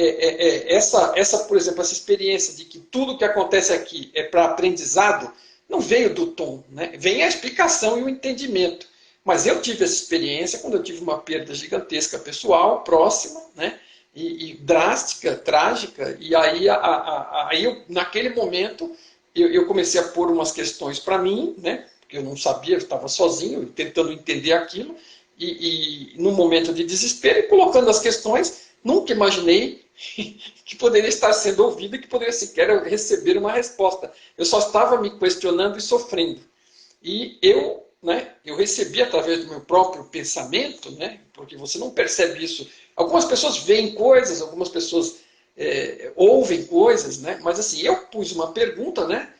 S2: por exemplo, essa experiência de que tudo que acontece aqui é para aprendizado, não veio do Tom, né? Vem a explicação e o entendimento. Mas eu tive essa experiência quando eu tive uma perda gigantesca pessoal, próxima, né? E drástica, trágica, e aí, naquele momento eu comecei a pôr umas questões para mim, né? Porque eu não sabia, eu estava sozinho, tentando entender aquilo, e num momento de desespero, e colocando as questões, nunca imaginei que poderia estar sendo ouvido e que poderia sequer receber uma resposta. Eu só estava me questionando e sofrendo. E eu recebi através do meu próprio pensamento, né, porque você não percebe isso. Algumas pessoas veem coisas, algumas pessoas ouvem coisas, né, mas assim, eu pus uma pergunta, né,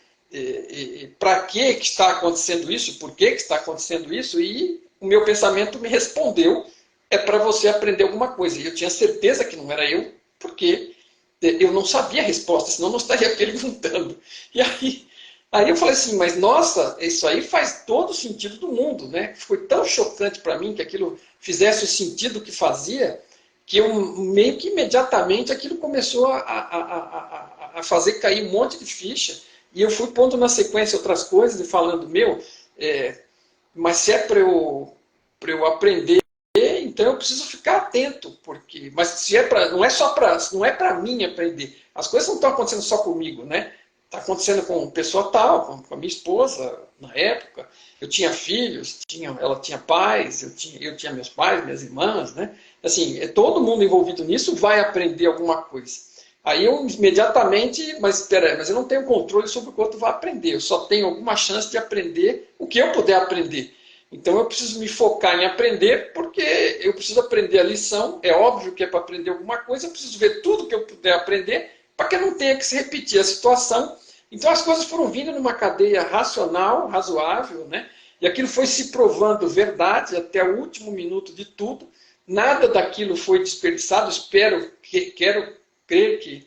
S2: para que está acontecendo isso, por que está acontecendo isso, e o meu pensamento me respondeu, é para você aprender alguma coisa. E eu tinha certeza que não era eu, porque eu não sabia a resposta, senão eu não estaria perguntando. E aí eu falei assim, mas nossa, isso aí faz todo o sentido do mundo, né? Foi tão chocante para mim que aquilo fizesse o sentido que fazia, que eu meio que imediatamente aquilo começou a fazer cair um monte de ficha, e eu fui pondo na sequência outras coisas e falando, mas se é para eu aprender, então eu preciso ficar atento, mas se não é para mim aprender. As coisas não estão acontecendo só comigo, né? Está acontecendo com pessoa tal, com a minha esposa na época. Eu tinha filhos, ela tinha pais, eu tinha meus pais, minhas irmãs, né? Assim, todo mundo envolvido nisso vai aprender alguma coisa. Aí eu imediatamente, mas eu não tenho controle sobre o que o outro vai aprender. Eu só tenho alguma chance de aprender o que eu puder aprender. Então eu preciso me focar em aprender, porque eu preciso aprender a lição. É óbvio que é para aprender alguma coisa, eu preciso ver tudo que eu puder aprender, para que não tenha que se repetir a situação. Então as coisas foram vindo numa cadeia racional, razoável, né? E aquilo foi se provando verdade até o último minuto de tudo. Nada daquilo foi desperdiçado. Quero crer que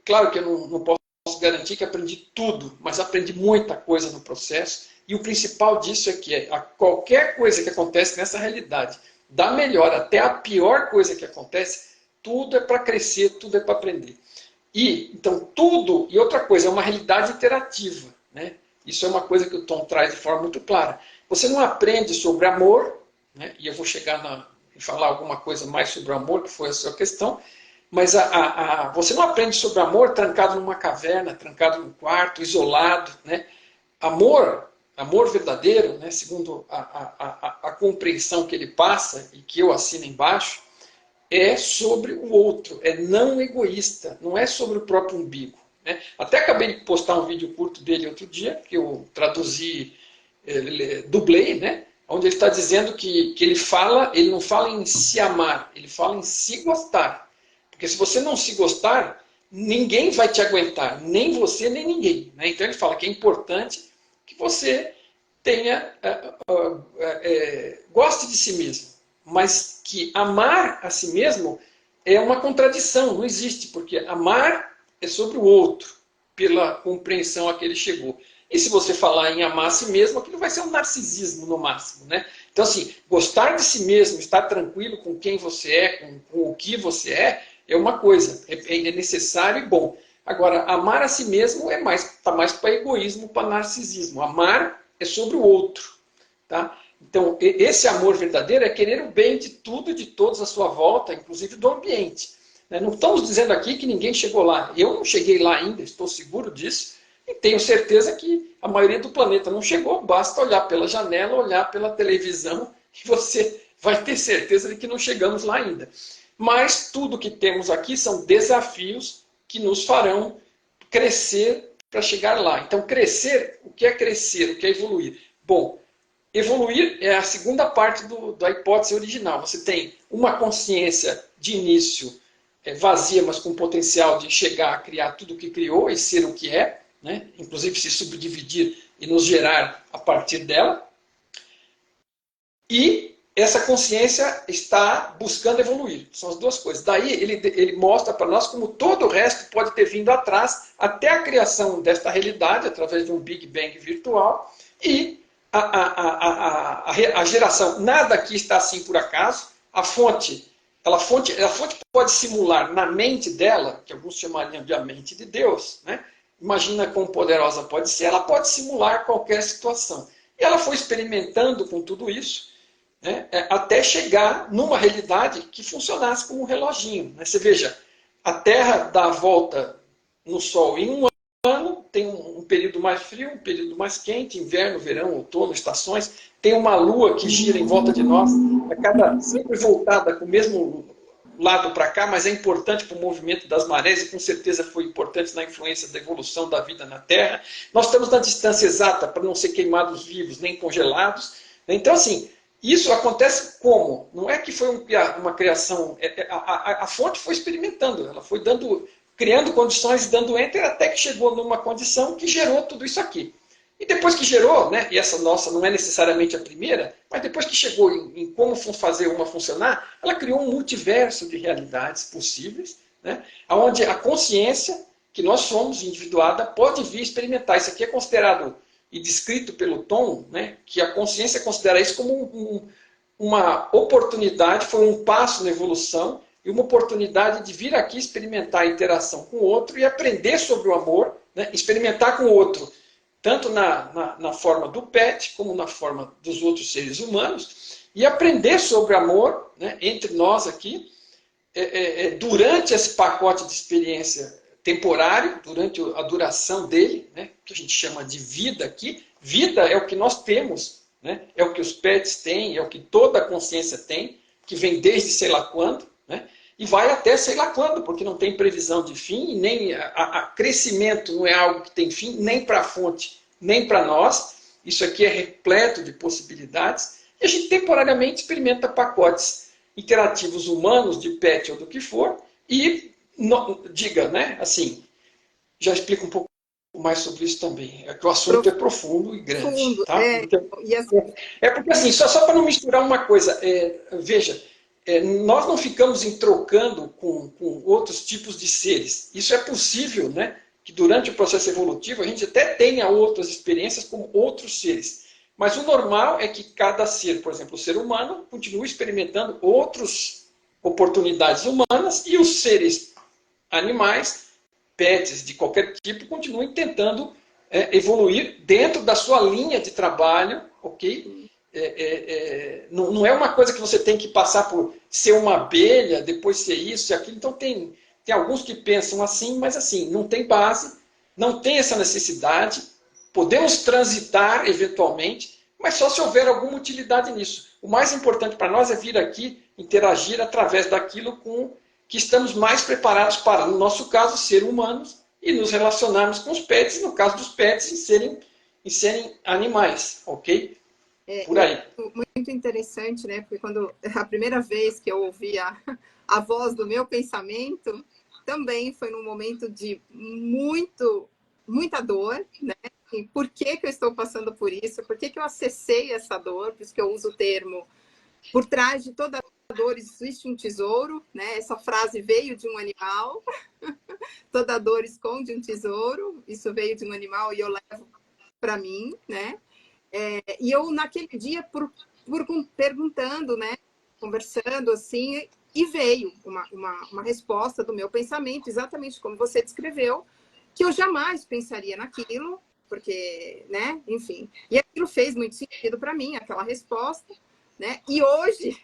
S2: Claro que eu não posso garantir que aprendi tudo, mas aprendi muita coisa no processo. E o principal disso é que qualquer coisa que acontece nessa realidade, da melhor até a pior coisa que acontece, tudo é para crescer, tudo é para aprender. E, então, tudo, e outra coisa, é uma realidade interativa, né? Isso é uma coisa que o Tom traz de forma muito clara. Você não aprende sobre amor, né? E eu vou chegar em falar alguma coisa mais sobre o amor, que foi a sua questão, mas você não aprende sobre amor trancado numa caverna, trancado num quarto, isolado, né? Amor verdadeiro, né? Segundo a compreensão que ele passa e que eu assino embaixo, é sobre o outro, é não egoísta, não é sobre o próprio umbigo. Né? Até acabei de postar um vídeo curto dele outro dia, que eu traduzi, dublei, né? Onde ele está dizendo que ele não fala em se amar, ele fala em se gostar. Porque se você não se gostar, ninguém vai te aguentar, nem você, nem ninguém. Né? Então ele fala que é importante que você goste de si mesmo. Mas que amar a si mesmo é uma contradição, não existe, porque amar é sobre o outro, pela compreensão a que ele chegou. E se você falar em amar a si mesmo, aquilo vai ser um narcisismo no máximo. Né? Então, assim, gostar de si mesmo, estar tranquilo com quem você é, com o que você é uma coisa, é necessário e bom. Agora, amar a si mesmo está mais para egoísmo, para narcisismo. Amar é sobre o outro. Tá? Então, esse amor verdadeiro é querer o bem de tudo e de todos à sua volta, inclusive do ambiente. Não estamos dizendo aqui que ninguém chegou lá. Eu não cheguei lá ainda, estou seguro disso, e tenho certeza que a maioria do planeta não chegou. Basta olhar pela janela, olhar pela televisão, e você vai ter certeza de que não chegamos lá ainda. Mas tudo que temos aqui são desafios que nos farão crescer para chegar lá. Então, crescer, o que é crescer? O que é evoluir? Bom, evoluir é a segunda parte da hipótese original. Você tem uma consciência de início vazia, mas com potencial de chegar a criar tudo o que criou e ser o que é, né? Inclusive se subdividir e nos gerar a partir dela. E essa consciência está buscando evoluir. São as duas coisas. Daí ele mostra para nós como todo o resto pode ter vindo atrás até a criação desta realidade, através de um Big Bang virtual, e a geração, nada aqui está assim por acaso, a fonte pode simular na mente dela, que alguns chamariam de a mente de Deus, né? Imagina quão poderosa pode ser, ela pode simular qualquer situação. E ela foi experimentando com tudo isso, né, até chegar numa realidade que funcionasse como um reloginho. Né? Você veja, a Terra dá a volta no Sol em um ano, tem um período mais frio, um período mais quente, inverno, verão, outono, estações. Tem uma Lua que gira em volta de nós, sempre voltada com o mesmo lado para cá, mas é importante para o movimento das marés e com certeza foi importante na influência da evolução da vida na Terra. Nós estamos na distância exata para não ser queimados vivos nem congelados. Então, assim, isso acontece como? Não é que foi uma criação, a fonte foi experimentando, ela foi criando condições, dando enter, até que chegou numa condição que gerou tudo isso aqui. E depois que gerou, né, e essa nossa não é necessariamente a primeira, mas depois que chegou em como fazer uma funcionar, ela criou um multiverso de realidades possíveis, né, onde a consciência, que nós somos individuada, pode vir experimentar. Isso aqui é considerado e descrito pelo Tom, né, que a consciência considera isso como uma oportunidade, foi um passo na evolução, e uma oportunidade de vir aqui experimentar a interação com o outro e aprender sobre o amor, né, experimentar com o outro, tanto na forma do pet, como na forma dos outros seres humanos, e aprender sobre amor, né, entre nós aqui, durante esse pacote de experiência temporário, durante a duração dele, né, que a gente chama de vida aqui. Vida é o que nós temos, né, é o que os pets têm, é o que toda a consciência tem, que vem desde sei lá quando, né, e vai até sei lá quando, porque não tem previsão de fim, nem crescimento não é algo que tem fim, nem para a fonte, nem para nós. Isso aqui é repleto de possibilidades, e a gente temporariamente experimenta pacotes interativos humanos, de pet ou do que for, e diga, né, assim, já explico um pouco mais sobre isso também. É que o assunto é profundo e grande. Tá? Então,
S1: e assim,
S2: porque assim, só para não misturar uma coisa, veja, nós não ficamos trocando com outros tipos de seres. Isso é possível, né? Que durante o processo evolutivo a gente até tenha outras experiências com outros seres. Mas o normal é que cada ser, por exemplo, o ser humano, continue experimentando outras oportunidades humanas e os seres animais, pets de qualquer tipo, continuem tentando evoluir dentro da sua linha de trabalho, ok? Não é uma coisa que você tem que passar por ser uma abelha, depois ser isso, ser aquilo. Então tem alguns que pensam assim, mas assim, não tem base, não tem essa necessidade. Podemos transitar eventualmente, mas só se houver alguma utilidade nisso. O mais importante para nós é vir aqui, interagir através daquilo com que estamos mais preparados para, no nosso caso, ser humanos e nos relacionarmos com os pets, no caso dos pets, em serem animais, ok? Por aí.
S1: Muito interessante, né? Porque quando a primeira vez que eu ouvi a voz do meu pensamento, também foi num momento de muita dor, né? E por que eu estou passando por isso? Por que eu acessei essa dor? Por isso que eu uso o termo, por trás de toda dor existe um tesouro, né? Essa frase veio de um animal. Toda dor esconde um tesouro. Isso veio de um animal e eu levo para mim, né? E eu, naquele dia, perguntando, né, conversando assim, e veio uma resposta do meu pensamento, exatamente como você descreveu, que eu jamais pensaria naquilo, porque, né, enfim. E aquilo fez muito sentido para mim, aquela resposta, né? E hoje,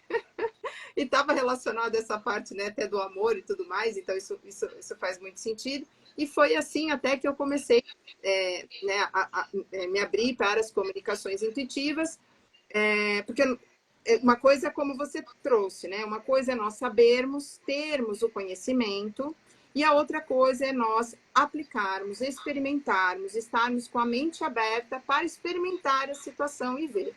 S1: e estava relacionado a essa parte, né, até do amor e tudo mais, então isso faz muito sentido. E foi assim até que eu comecei né, a me abrir para as comunicações intuitivas, porque uma coisa é como você trouxe, né? Uma coisa é nós sabermos, termos o conhecimento, e a outra coisa é nós aplicarmos, experimentarmos, estarmos com a mente aberta para experimentar a situação e ver.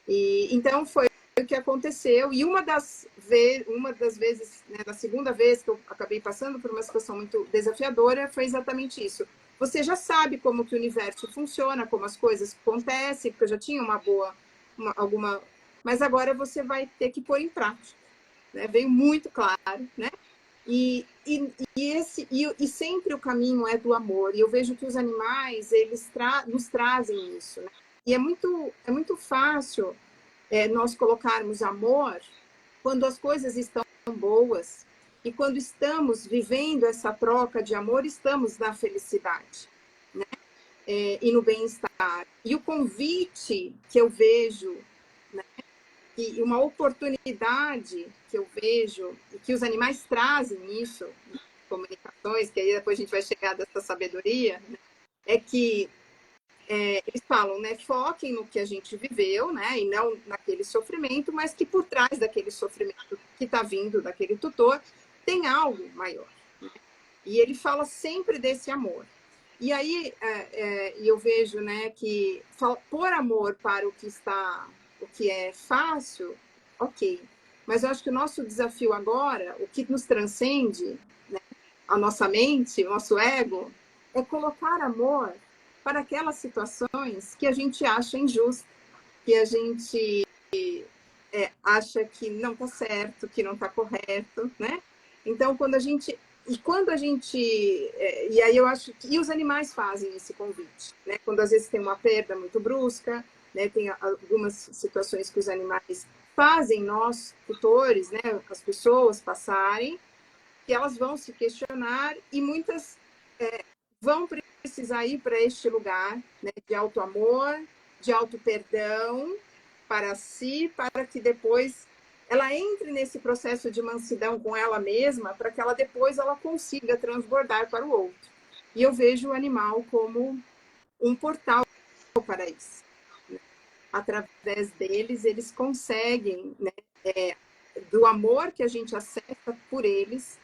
S1: E então foi o que aconteceu. E uma das vezes, né, na segunda vez que eu acabei passando por uma situação muito desafiadora, foi exatamente isso. Você já sabe como que o universo funciona, como as coisas acontecem, porque eu já tinha alguma... Mas agora você vai ter que pôr em prática. Né? Veio muito claro, né? E sempre o caminho é do amor. E eu vejo que os animais, eles nos trazem isso. Né? E é muito fácil nós colocarmos amor quando as coisas estão boas. E quando estamos vivendo essa troca de amor, estamos na felicidade, né? E no bem-estar. E o convite que eu vejo, né? E uma oportunidade que eu vejo, e que os animais trazem isso, né? Comunicações, que aí depois a gente vai chegar dessa sabedoria, né? É que eles falam, né, foquem no que a gente viveu, né, e não naquele sofrimento, mas que por trás daquele sofrimento que está vindo daquele tutor, tem algo maior. Né? E ele fala sempre desse amor. E aí eu vejo, né, que pôr amor para o que é fácil, ok. Mas eu acho que o nosso desafio agora, o que nos transcende, né, a nossa mente, o nosso ego, é colocar amor para aquelas situações que a gente acha injusta, que a gente acha que não está certo, que não está correto, né? Então, quando a gente... E aí eu acho que... E os animais fazem esse convite, né? Quando às vezes tem uma perda muito brusca, né? Tem algumas situações que os animais fazem nós, tutores, né? As pessoas passarem, que elas vão se questionar e muitas vão precisar ir para este lugar, né, de auto-amor, de auto-perdão para si, para que depois ela entre nesse processo de mansidão com ela mesma, para que ela depois ela consiga transbordar para o outro. E eu vejo o animal como um portal para isso. Né? Através deles, eles conseguem, né, do amor que a gente acessa por eles,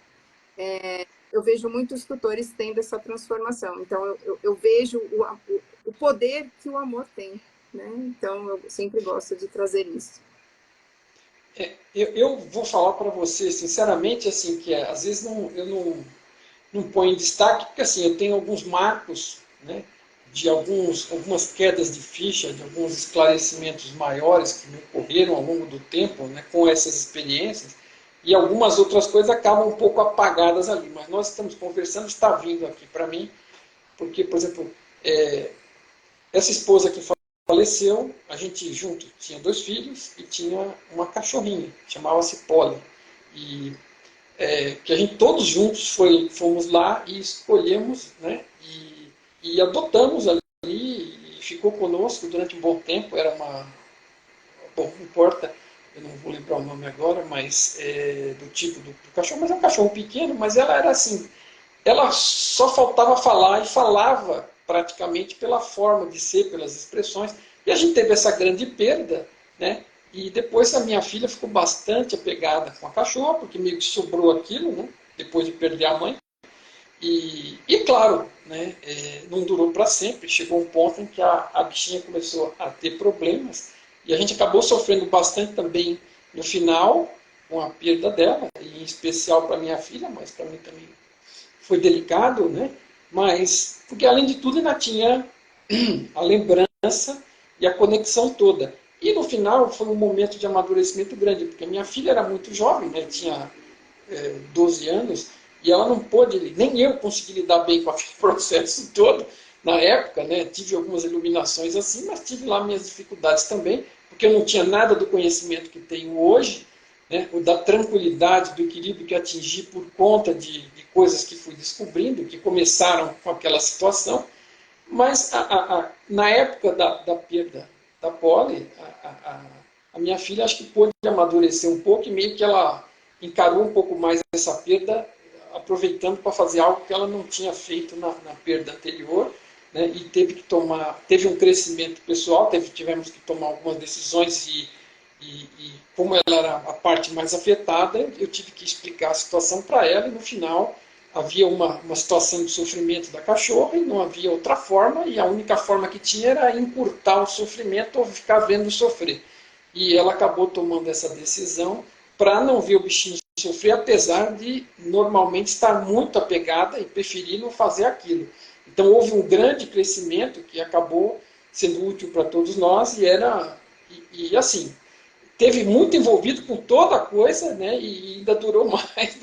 S1: eu vejo muitos tutores tendo essa transformação. Então, eu vejo o poder que o amor tem. Né? Então, eu sempre gosto de trazer isso.
S2: Eu vou falar para você, sinceramente, assim, que às vezes eu não ponho em destaque, porque assim, eu tenho alguns marcos, né, de algumas quedas de ficha, de alguns esclarecimentos maiores que me ocorreram ao longo do tempo, né, com essas experiências. e algumas outras coisas acabam um pouco apagadas ali. Mas nós estamos conversando, está vindo aqui para mim, porque, por exemplo, essa esposa que faleceu, a gente junto tinha 2 filhos e tinha uma cachorrinha, chamava-se Polly. E que a gente todos juntos fomos lá e escolhemos, né, e adotamos ali, e ficou conosco durante um bom tempo. Era uma... Bom, não importa, eu não vou lembrar o nome agora, mas do tipo do cachorro, mas é um cachorro pequeno, mas ela era assim, ela só faltava falar e falava praticamente pela forma de ser, pelas expressões. E a gente teve essa grande perda, né? E depois a minha filha ficou bastante apegada com a cachorra, porque meio que sobrou aquilo, né? Depois de perder a mãe. E claro, né? Não durou para sempre. Chegou um ponto em que a bichinha começou a ter problemas e a gente acabou sofrendo bastante também no final com a perda dela, e em especial para minha filha, mas para mim também foi delicado, né? Mas, porque além de tudo ainda tinha a lembrança e a conexão toda. E no final foi um momento de amadurecimento grande, porque minha filha era muito jovem, né? Tinha 12 anos, e ela não pôde, nem eu consegui lidar bem com aquele processo todo na época, né? Tive algumas iluminações assim, mas tive lá minhas dificuldades também, porque eu não tinha nada do conhecimento que tenho hoje, né? O da tranquilidade, do equilíbrio que atingi por conta de coisas que fui descobrindo, que começaram com aquela situação. Mas na época da perda da Polly, a minha filha acho que pôde amadurecer um pouco, e meio que ela encarou um pouco mais essa perda, aproveitando para fazer algo que ela não tinha feito na perda anterior, né? E teve um crescimento pessoal, tivemos que tomar algumas decisões, e como ela era a parte mais afetada, eu tive que explicar a situação para ela, e no final havia uma situação de sofrimento da cachorra e não havia outra forma, e a única forma que tinha era encurtar o sofrimento ou ficar vendo sofrer. E ela acabou tomando essa decisão para não ver o bichinho sofrer, apesar de normalmente estar muito apegada e preferir não fazer aquilo. Então houve um grande crescimento que acabou sendo útil para todos nós, e assim, teve muito envolvido com toda a coisa, né, e ainda durou mais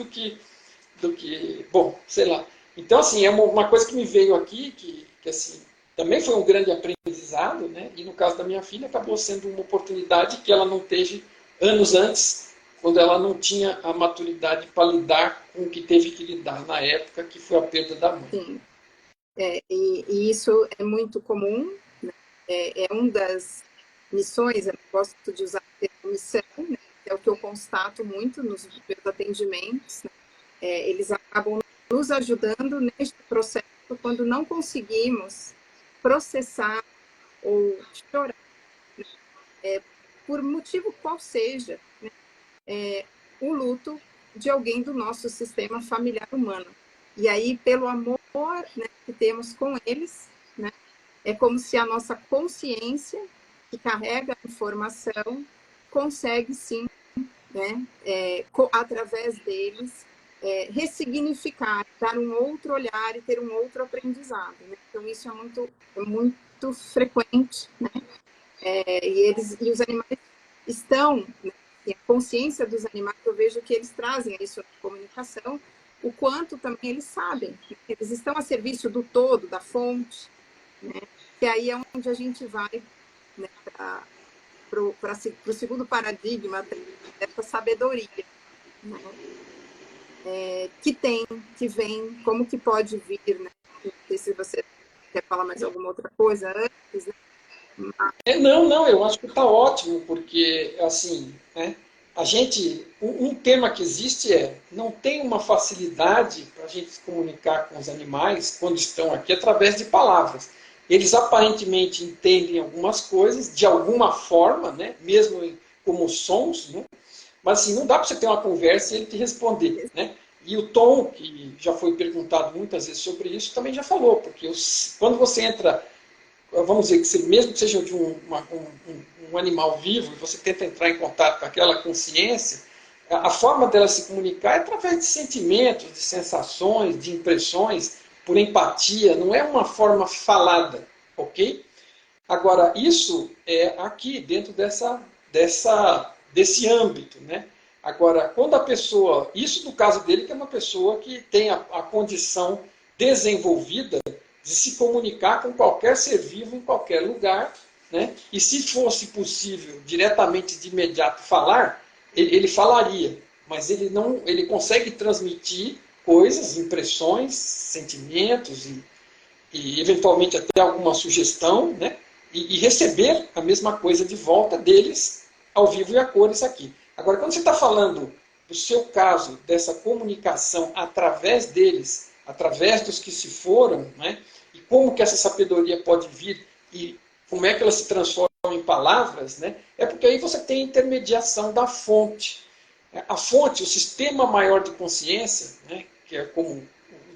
S2: bom, sei lá. Então, assim, é uma coisa que me veio aqui, que assim, também foi um grande aprendizado, né? E no caso da minha filha, acabou sendo uma oportunidade que ela não teve anos antes, quando ela não tinha a maturidade para lidar com o que teve que lidar na época, que foi a perda da mãe.
S1: Sim, e isso é muito comum, né? É uma das missões, eu gosto de usar a termo missão, né? É o que eu constato muito nos meus atendimentos, né? Eles acabam nos ajudando neste processo quando não conseguimos processar ou chorar, por motivo qual seja, né? O luto de alguém do nosso sistema familiar humano. E aí, pelo amor, né, que temos com eles, né, é como se a nossa consciência, que carrega a informação, consegue sim, né, através deles, ressignificar, dar um outro olhar e ter um outro aprendizado. Né? Então, isso é muito frequente, né? E os animais estão, né? E a consciência dos animais, eu vejo que eles trazem isso na comunicação, o quanto também eles sabem, né? Eles estão a serviço do todo, da fonte, né? Que aí é onde a gente vai, né, para o segundo paradigma dessa sabedoria, né? Que vem, como que pode vir, né? Não sei se você quer falar mais alguma outra coisa antes, né?
S2: Não, eu acho que está ótimo, porque, assim, né, um tema que existe não tem uma facilidade para a gente se comunicar com os animais quando estão aqui através de palavras. Eles aparentemente entendem algumas coisas de alguma forma, né, mesmo como sons, né, mas assim, não dá para você ter uma conversa e ele te responder, né? E o Tom, que já foi perguntado muitas vezes sobre isso, também já falou, porque quando você entra, vamos dizer, mesmo que seja de um animal vivo, e você tenta entrar em contato com aquela consciência, a forma dela se comunicar é através de sentimentos, de sensações, de impressões, por empatia, não é uma forma falada, ok? Agora, isso é aqui, dentro desse âmbito, né? Agora, quando a pessoa, isso no caso dele, que é uma pessoa que tem a condição desenvolvida de se comunicar com qualquer ser vivo em qualquer lugar, né? E se fosse possível diretamente de imediato falar, ele falaria, mas ele consegue transmitir coisas, impressões, sentimentos e eventualmente até alguma sugestão, né? E receber a mesma coisa de volta deles ao vivo e a cores aqui. Agora, quando você está falando do seu caso, dessa comunicação através deles, através dos que se foram, né? E como que essa sabedoria pode vir e como é que ela se transforma em palavras, né? É porque aí você tem a intermediação da fonte. A fonte, o sistema maior de consciência, né? Que é como o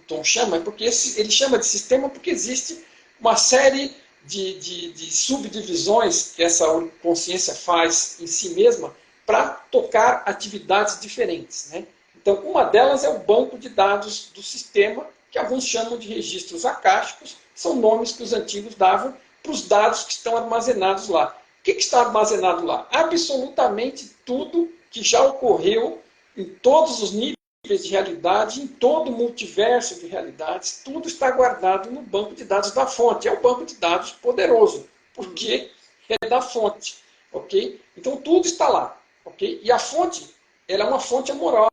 S2: Tom chama, é porque ele chama de sistema porque existe uma série de subdivisões que essa consciência faz em si mesma para tocar atividades diferentes, né? Então, uma delas é o banco de dados do sistema, que alguns chamam de registros akáshicos, são nomes que os antigos davam para os dados que estão armazenados lá. O que está armazenado lá? Absolutamente tudo que já ocorreu em todos os níveis de realidade, em todo o multiverso de realidades, tudo está guardado no banco de dados da fonte. É um banco de dados poderoso, porque é da fonte. Ok? Então, tudo está lá. Okay? E a fonte, ela é uma fonte amorosa.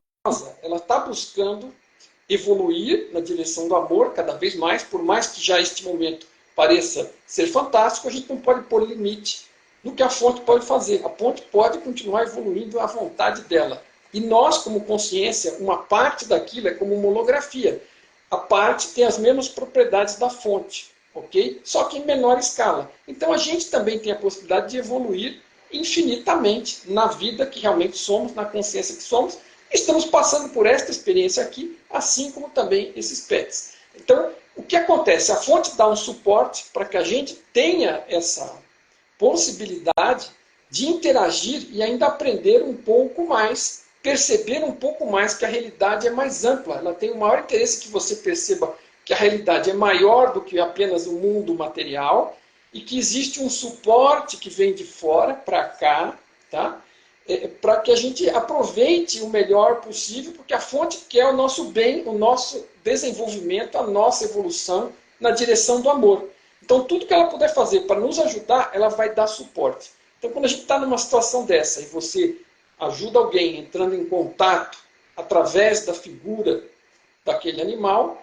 S2: Ela está buscando evoluir na direção do amor cada vez mais, por mais que já este momento pareça ser fantástico, a gente não pode pôr limite no que a fonte pode fazer. A fonte pode continuar evoluindo à vontade dela. E nós, como consciência, uma parte daquilo é como uma holografia. A parte tem as mesmas propriedades da fonte, ok? Só que em menor escala. Então a gente também tem a possibilidade de evoluir infinitamente na vida que realmente somos, na consciência que somos. Estamos passando por esta experiência aqui, assim como também esses pets. Então, o que acontece? A fonte dá um suporte para que a gente tenha essa possibilidade de interagir e ainda aprender um pouco mais, perceber um pouco mais que a realidade é mais ampla. Ela tem o maior interesse que você perceba que a realidade é maior do que apenas o mundo material e que existe um suporte que vem de fora para cá, tá? Para que a gente aproveite o melhor possível, porque a fonte quer o nosso bem, o nosso desenvolvimento, a nossa evolução na direção do amor. Então, tudo que ela puder fazer para nos ajudar, ela vai dar suporte. Então, quando a gente está numa situação dessa e você ajuda alguém entrando em contato através da figura daquele animal,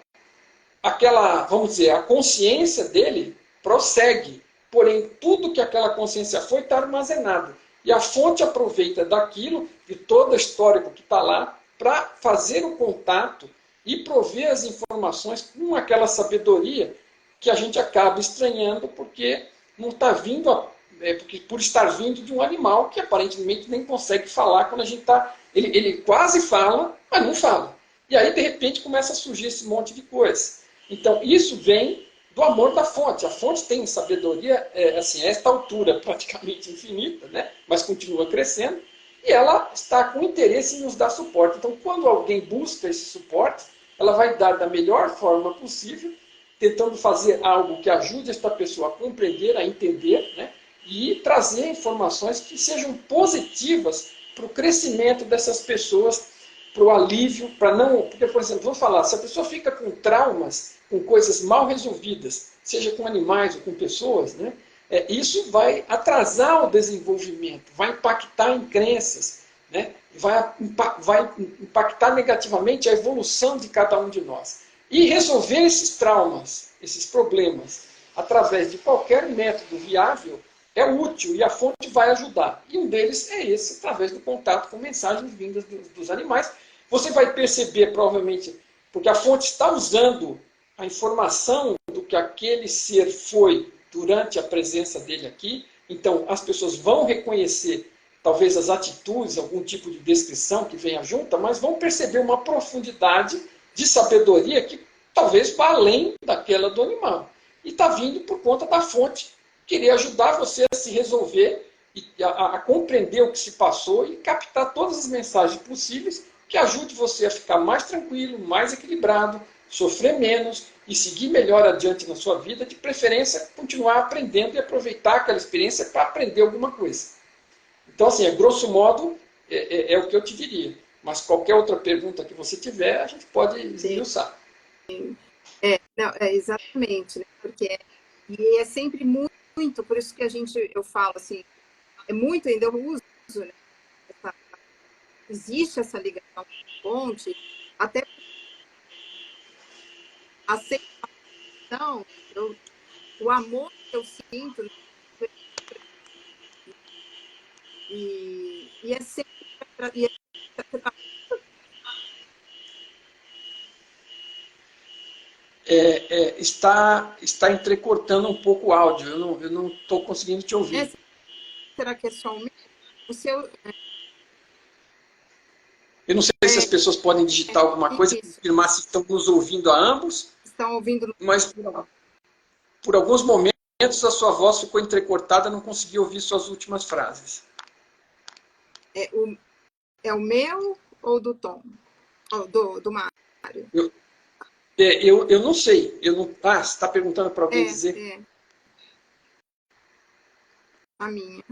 S2: aquela, vamos dizer, a consciência dele prossegue. Porém, tudo que aquela consciência foi está armazenado. E a fonte aproveita daquilo, de todo o histórico que está lá, para fazer o contato e prover as informações com aquela sabedoria que a gente acaba estranhando porque não está vindo, porque por estar vindo de um animal que aparentemente nem consegue falar quando a gente está. Ele quase fala, mas não fala. E aí, de repente, começa a surgir esse monte de coisa. Então, isso vem do amor da fonte. A fonte tem sabedoria, assim, a esta altura praticamente infinita, né? Mas continua crescendo, e ela está com interesse em nos dar suporte. Então, quando alguém busca esse suporte, ela vai dar da melhor forma possível, tentando fazer algo que ajude esta pessoa a compreender, a entender, né? E trazer informações que sejam positivas para o crescimento dessas pessoas, para o alívio, para não... Porque, por exemplo, vamos falar, se a pessoa fica com traumas, com coisas mal resolvidas, seja com animais ou com pessoas, né? Isso vai atrasar o desenvolvimento, vai impactar em crenças, né? Vai impactar negativamente a evolução de cada um de nós. E resolver esses traumas, esses problemas, através de qualquer método viável, é útil e a fonte vai ajudar. E um deles é esse, através do contato com mensagens vindas dos animais. Você vai perceber, provavelmente, porque a fonte está usando a informação do que aquele ser foi durante a presença dele aqui. Então, as pessoas vão reconhecer, talvez, as atitudes, algum tipo de descrição que venha junto, mas vão perceber uma profundidade de sabedoria que talvez vá além daquela do animal. E está vindo por conta da fonte querer ajudar você a se resolver, e a compreender o que se passou e captar todas as mensagens possíveis que ajude você a ficar mais tranquilo, mais equilibrado, sofrer menos e seguir melhor adiante na sua vida, de preferência continuar aprendendo e aproveitar aquela experiência para aprender alguma coisa. Então, assim, grosso modo, É o que eu te diria. Mas qualquer outra pergunta que você tiver, a gente pode
S1: Sim.
S2: esmiuçar.
S1: Não, exatamente, né? E é sempre muito, por isso que eu falo assim, é muito ainda eu uso, né? Existe essa ligação com a fonte, até a aceitação, o amor que eu sinto, né? E é sempre e é,
S2: Está entrecortando um pouco o áudio. Eu não estou conseguindo te
S1: né?
S2: ouvir.
S1: Será que é só o meu? O seu
S2: Eu não sei se as
S1: é
S2: pessoas podem digitar alguma coisa,
S1: isso.
S2: confirmar se estão nos ouvindo a ambos,
S1: Estão ouvindo?
S2: mas por alguns momentos a sua voz ficou entrecortada, não consegui ouvir suas últimas frases.
S1: É o meu ou do Tom? Ou do Mário?
S2: Eu, eu não sei. Eu não, você está perguntando para alguém dizer?
S1: É, a minha.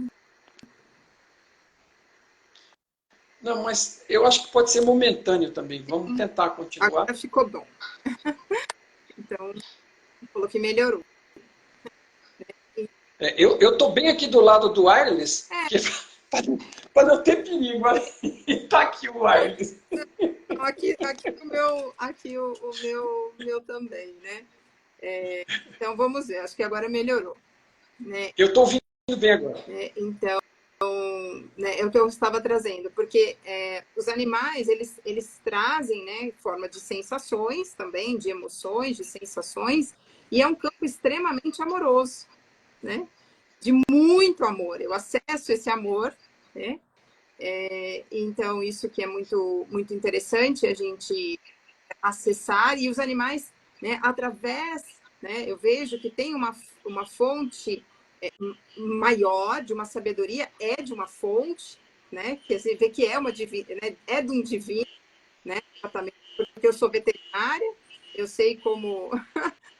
S2: Não, mas eu acho que pode ser momentâneo também. Vamos tentar continuar.
S1: Agora ficou bom. Então, falou que melhorou.
S2: Eu estou bem aqui do lado do wireless, que para não ter perigo. Está aqui o wireless.
S1: Aqui o meu também, né? Então, vamos ver. Acho que agora melhorou, né?
S2: Eu estou ouvindo bem agora.
S1: Então, né, é o que eu estava trazendo, porque os animais, eles trazem, né, forma de sensações também, de emoções, de sensações, e é um campo extremamente amoroso, né? De muito amor. Eu acesso esse amor, né? Então, isso que é muito, muito interessante a gente acessar, e os animais, né, através, né, eu vejo que tem uma fonte maior, de uma sabedoria, de uma fonte, né, que você vê que é uma divina, né, é de um divino, né, exatamente, porque eu sou veterinária, eu sei como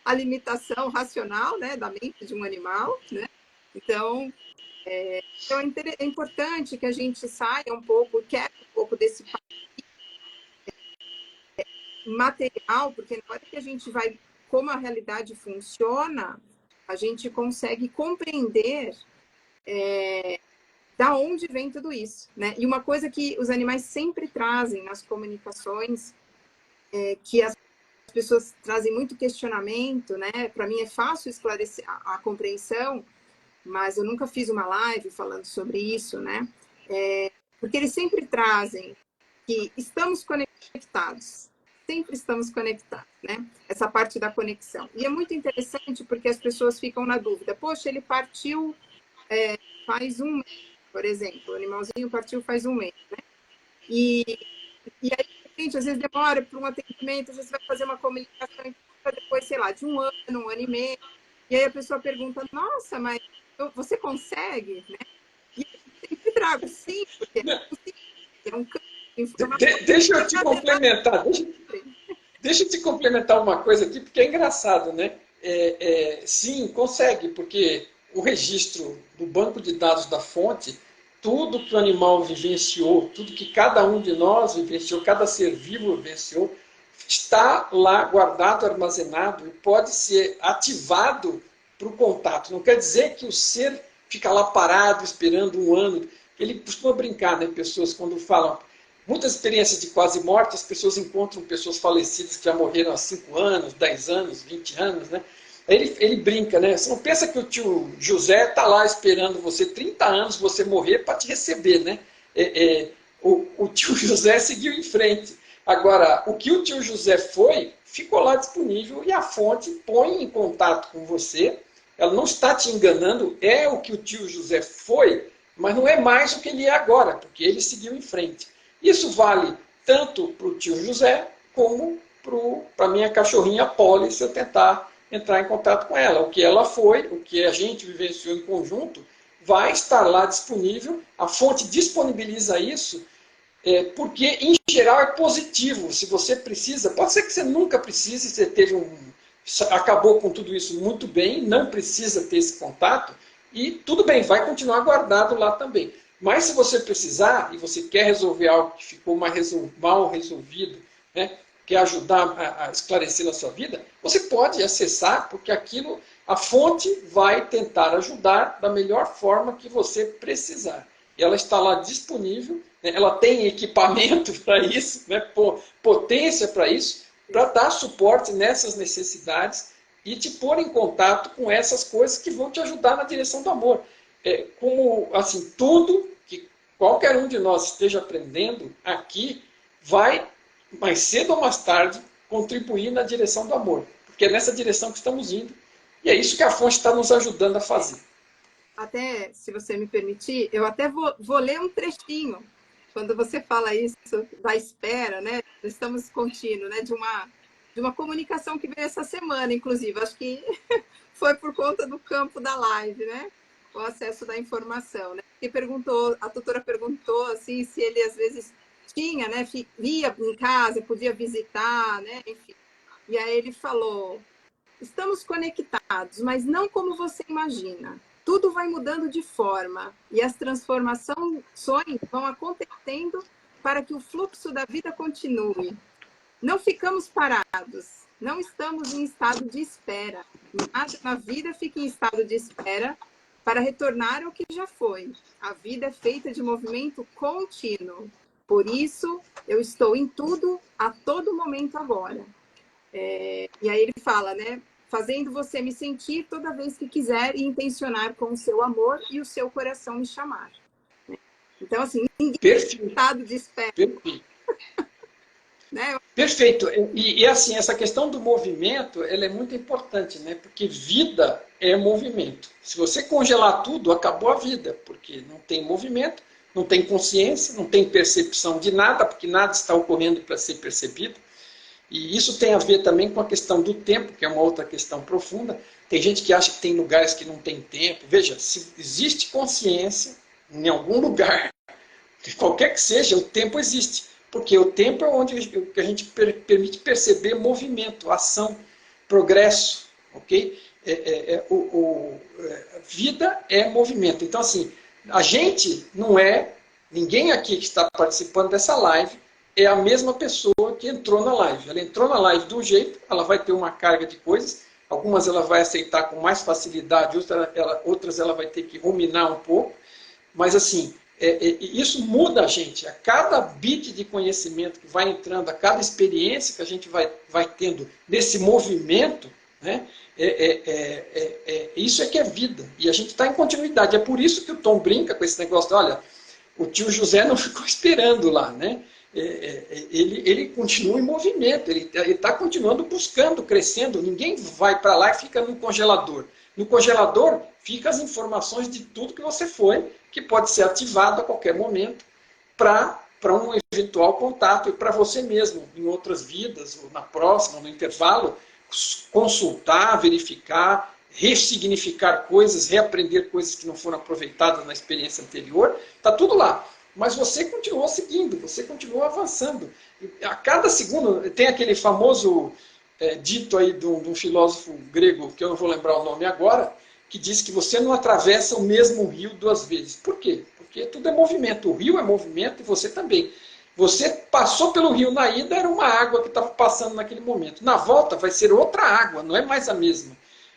S1: a limitação racional, né, da mente de um animal, né, então é importante que a gente saia um pouco, quebre um pouco desse material, porque na hora que a gente vai como a realidade funciona, a gente consegue compreender da onde vem tudo isso, né? E uma coisa que os animais sempre trazem nas comunicações, que as pessoas trazem muito questionamento, né? Para mim é fácil esclarecer a compreensão, mas eu nunca fiz uma live falando sobre isso, né? Porque eles sempre trazem que estamos conectados, sempre estamos conectados, né? Essa parte da conexão. E é muito interessante porque as pessoas ficam na dúvida, poxa, ele partiu faz um mês, por exemplo, o animalzinho partiu faz um mês, né? E aí, de repente, às vezes demora para um atendimento, às vezes vai fazer uma comunicação depois, sei lá, de um ano e meio, e aí a pessoa pergunta, nossa, mas você consegue, né? E eu sempre trago, sim, porque é um campo de informação.
S2: Deixa eu te complementar. Deixa eu te complementar uma coisa aqui, porque é engraçado, né? Sim, consegue, porque o registro do banco de dados da fonte, tudo que o animal vivenciou, tudo que cada um de nós vivenciou, cada ser vivo vivenciou, está lá guardado, armazenado e pode ser ativado para o contato. Não quer dizer que o ser fica lá parado esperando um ano. Ele costuma brincar, né? Pessoas quando falam muitas experiências de quase morte, as pessoas encontram pessoas falecidas que já morreram há 5 anos, 10 anos, 20 anos, né? Ele brinca, né? Você não pensa que o tio José está lá esperando você 30 anos, você morrer para te receber, né? O tio José seguiu em frente. Agora, o que o tio José foi, ficou lá disponível e a fonte põe em contato com você. Ela não está te enganando, é o que o tio José foi, mas não é mais o que ele é agora, porque ele seguiu em frente. Isso vale tanto para o tio José, como para a minha cachorrinha Polly, se eu tentar entrar em contato com ela. O que ela foi, o que a gente vivenciou em conjunto, vai estar lá disponível. A fonte disponibiliza isso, porque, em geral, é positivo. Se você precisa, pode ser que você nunca precise, você acabou com tudo isso muito bem, não precisa ter esse contato, e tudo bem, vai continuar guardado lá também. Mas se você precisar e você quer resolver algo que ficou mal resolvido, né, quer ajudar a esclarecer na sua vida, você pode acessar, porque aquilo, a fonte vai tentar ajudar da melhor forma que você precisar. E ela está lá disponível, né, ela tem equipamento para isso, né, potência para isso, para dar suporte nessas necessidades e te pôr em contato com essas coisas que vão te ajudar na direção do amor. Como assim, tudo que qualquer um de nós esteja aprendendo aqui vai, mais cedo ou mais tarde, contribuir na direção do amor. Porque é nessa direção que estamos indo. E é isso que a fonte está nos ajudando a fazer.
S1: Até, se você me permitir, eu até vou ler um trechinho. Quando você fala isso da espera, né? Estamos contínuo, né? De uma comunicação que veio essa semana, inclusive. Acho que foi por conta do campo da live, né? O acesso da informação, né? E a doutora perguntou assim, se ele às vezes tinha, né? Via em casa, podia visitar, né? Enfim. E aí ele falou: estamos conectados, mas não como você imagina. Tudo vai mudando de forma e as transformações vão acontecendo para que o fluxo da vida continue. Não ficamos parados, não estamos em estado de espera. Nada na vida fica em estado de espera para retornar ao que já foi. A vida é feita de movimento contínuo. Por isso, eu estou em tudo, a todo momento agora. E aí ele fala, né? Fazendo você me sentir toda vez que quiser e intencionar com o seu amor e o seu coração me chamar. Então, assim, ninguém tem estado de espera.
S2: Perfeito.
S1: Né?
S2: Perfeito. E assim, essa questão do movimento, ela é muito importante, né? Porque vida é movimento. Se você congelar tudo, acabou a vida, porque não tem movimento, não tem consciência, não tem percepção de nada, porque nada está ocorrendo para ser percebido. E isso tem a ver também com a questão do tempo, que é uma outra questão profunda. Tem gente que acha que tem lugares que não tem tempo. Veja, se existe consciência em algum lugar, qualquer que seja, o tempo existe. Porque o tempo é onde a gente permite perceber movimento, ação, progresso. Ok? Vida é movimento. Então, assim, a gente não é, ninguém aqui que está participando dessa live é a mesma pessoa que entrou na live. Ela entrou na live de um jeito, ela vai ter uma carga de coisas, algumas ela vai aceitar com mais facilidade, outras ela vai ter que ruminar um pouco, mas assim, isso muda a gente. A cada bit de conhecimento que vai entrando, a cada experiência que a gente vai tendo desse movimento, né, isso é que é vida. E a gente está em continuidade. É por isso que o Tom brinca com esse negócio de, olha, o tio José não ficou esperando lá, né? Ele continua em movimento, ele está continuando buscando, crescendo. Ninguém vai para lá e fica no congelador. No congelador fica as informações de tudo que você foi, que pode ser ativado a qualquer momento para um eventual contato e para você mesmo, em outras vidas, ou na próxima, no intervalo, consultar, verificar, ressignificar coisas, reaprender coisas que não foram aproveitadas na experiência anterior. Está tudo lá. Mas você continuou seguindo, você continuou avançando. A cada segundo, tem aquele famoso dito aí de um filósofo grego, que eu não vou lembrar o nome agora, que diz que você não atravessa o mesmo rio duas vezes. Por quê? Porque tudo é movimento. O rio é movimento e você também. Você passou pelo rio na ida, era uma água que estava passando naquele momento. Na volta vai ser outra água, não é mais a mesma.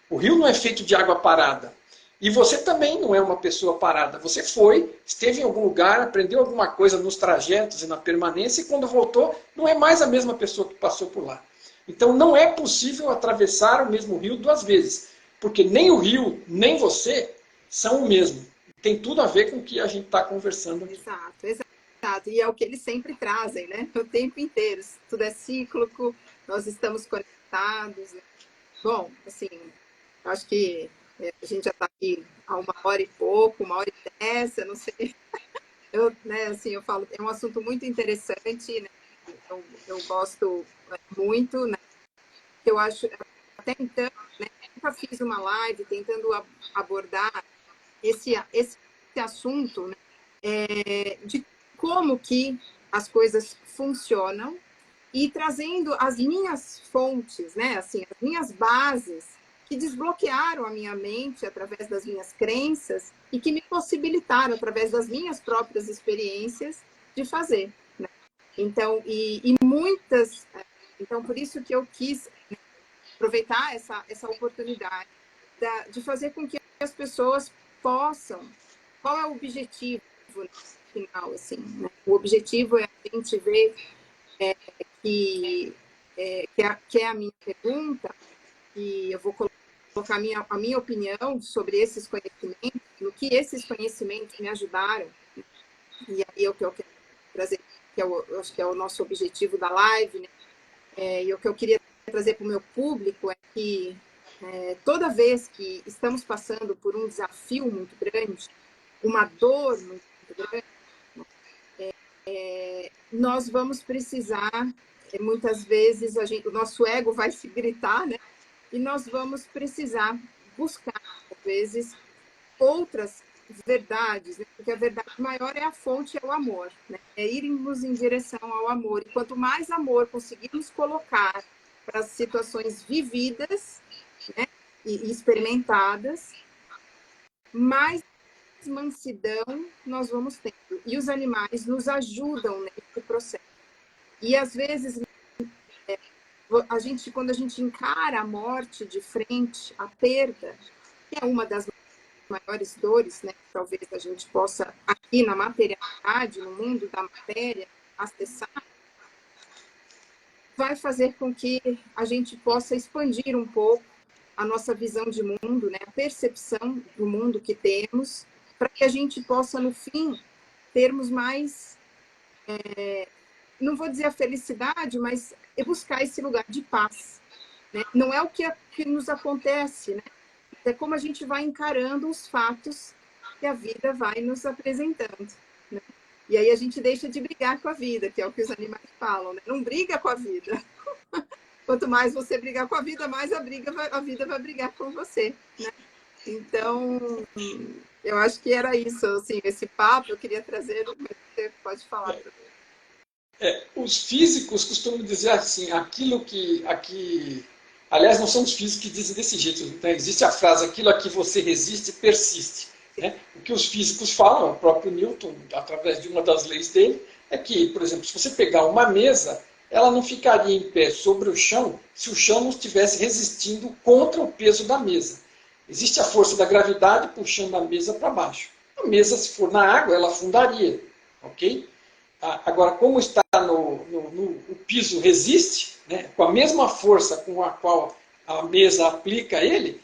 S2: O rio não é feito de água parada. E você também não é uma pessoa parada. Você foi, esteve em algum lugar, aprendeu alguma coisa nos trajetos e na permanência, e quando voltou, não é mais a mesma pessoa que passou por lá. Então não é possível atravessar o mesmo rio duas vezes, porque nem o rio, nem você são o mesmo. Tem tudo a ver com o que a gente está conversando aqui.
S1: Exato. E é o que eles sempre trazem, né? O tempo inteiro. Tudo é cíclico, nós estamos conectados. Né? Bom, assim, acho que a gente já está aqui há 1h e pouco, 1h10, eu não sei. Eu falo, é um assunto muito interessante, né? Eu gosto muito, né? Eu acho, até então, né? Nunca fiz uma live tentando abordar esse assunto, né? De como que as coisas funcionam e trazendo as minhas fontes, né? Assim, as minhas bases que desbloquearam a minha mente através das minhas crenças e que me possibilitaram, através das minhas próprias experiências, de fazer. Né? Então, então, por isso que eu quis aproveitar essa oportunidade de fazer com que as pessoas possam. Qual é o objetivo no final? Assim, né? O objetivo é a gente ver que é a minha pergunta, e eu vou colocar a minha opinião sobre esses conhecimentos, no que esses conhecimentos me ajudaram, e aí é o que eu quero trazer, que eu acho que é o nosso objetivo da live, né? E o que eu queria trazer para o meu público é que toda vez que estamos passando por um desafio muito grande, uma dor muito grande, nós vamos precisar, muitas vezes, o nosso ego vai se gritar, né? E nós vamos precisar buscar, às vezes, outras verdades, né? Porque a verdade maior é a fonte, é o amor, né? É irmos em direção ao amor. E quanto mais amor conseguirmos colocar para as situações vividas, né? E experimentadas, mais mansidão nós vamos tendo. E os animais nos ajudam nesse processo. E, às vezes, quando a gente encara a morte de frente, a perda, que é uma das maiores dores, né, que talvez a gente possa, aqui na materialidade, no mundo da matéria, acessar, vai fazer com que a gente possa expandir um pouco a nossa visão de mundo, né, a percepção do mundo que temos, para que a gente possa, no fim, termos mais, não vou dizer a felicidade, mas buscar esse lugar de paz. Né? Não é o que nos acontece, né? É como a gente vai encarando os fatos que a vida vai nos apresentando. Né? E aí a gente deixa de brigar com a vida, que é o que os animais falam. Né? Não briga com a vida. Quanto mais você brigar com a vida, mais a vida vai brigar com você. Né? Então, eu acho que era isso. Assim, esse papo eu queria trazer, mas você pode falar.
S2: Os físicos costumam dizer assim, aquilo que... Aliás, não são os físicos que dizem desse jeito. Né? Existe a frase, aquilo a que você resiste, persiste. Né? O que os físicos falam, o próprio Newton, através de uma das leis dele, é que, por exemplo, se você pegar uma mesa, ela não ficaria em pé sobre o chão se o chão não estivesse resistindo contra o peso da mesa. Existe a força da gravidade puxando a mesa para baixo. A mesa, se for na água, ela afundaria. Ok? Agora, como está o piso resiste, né, com a mesma força com a qual a mesa aplica ele,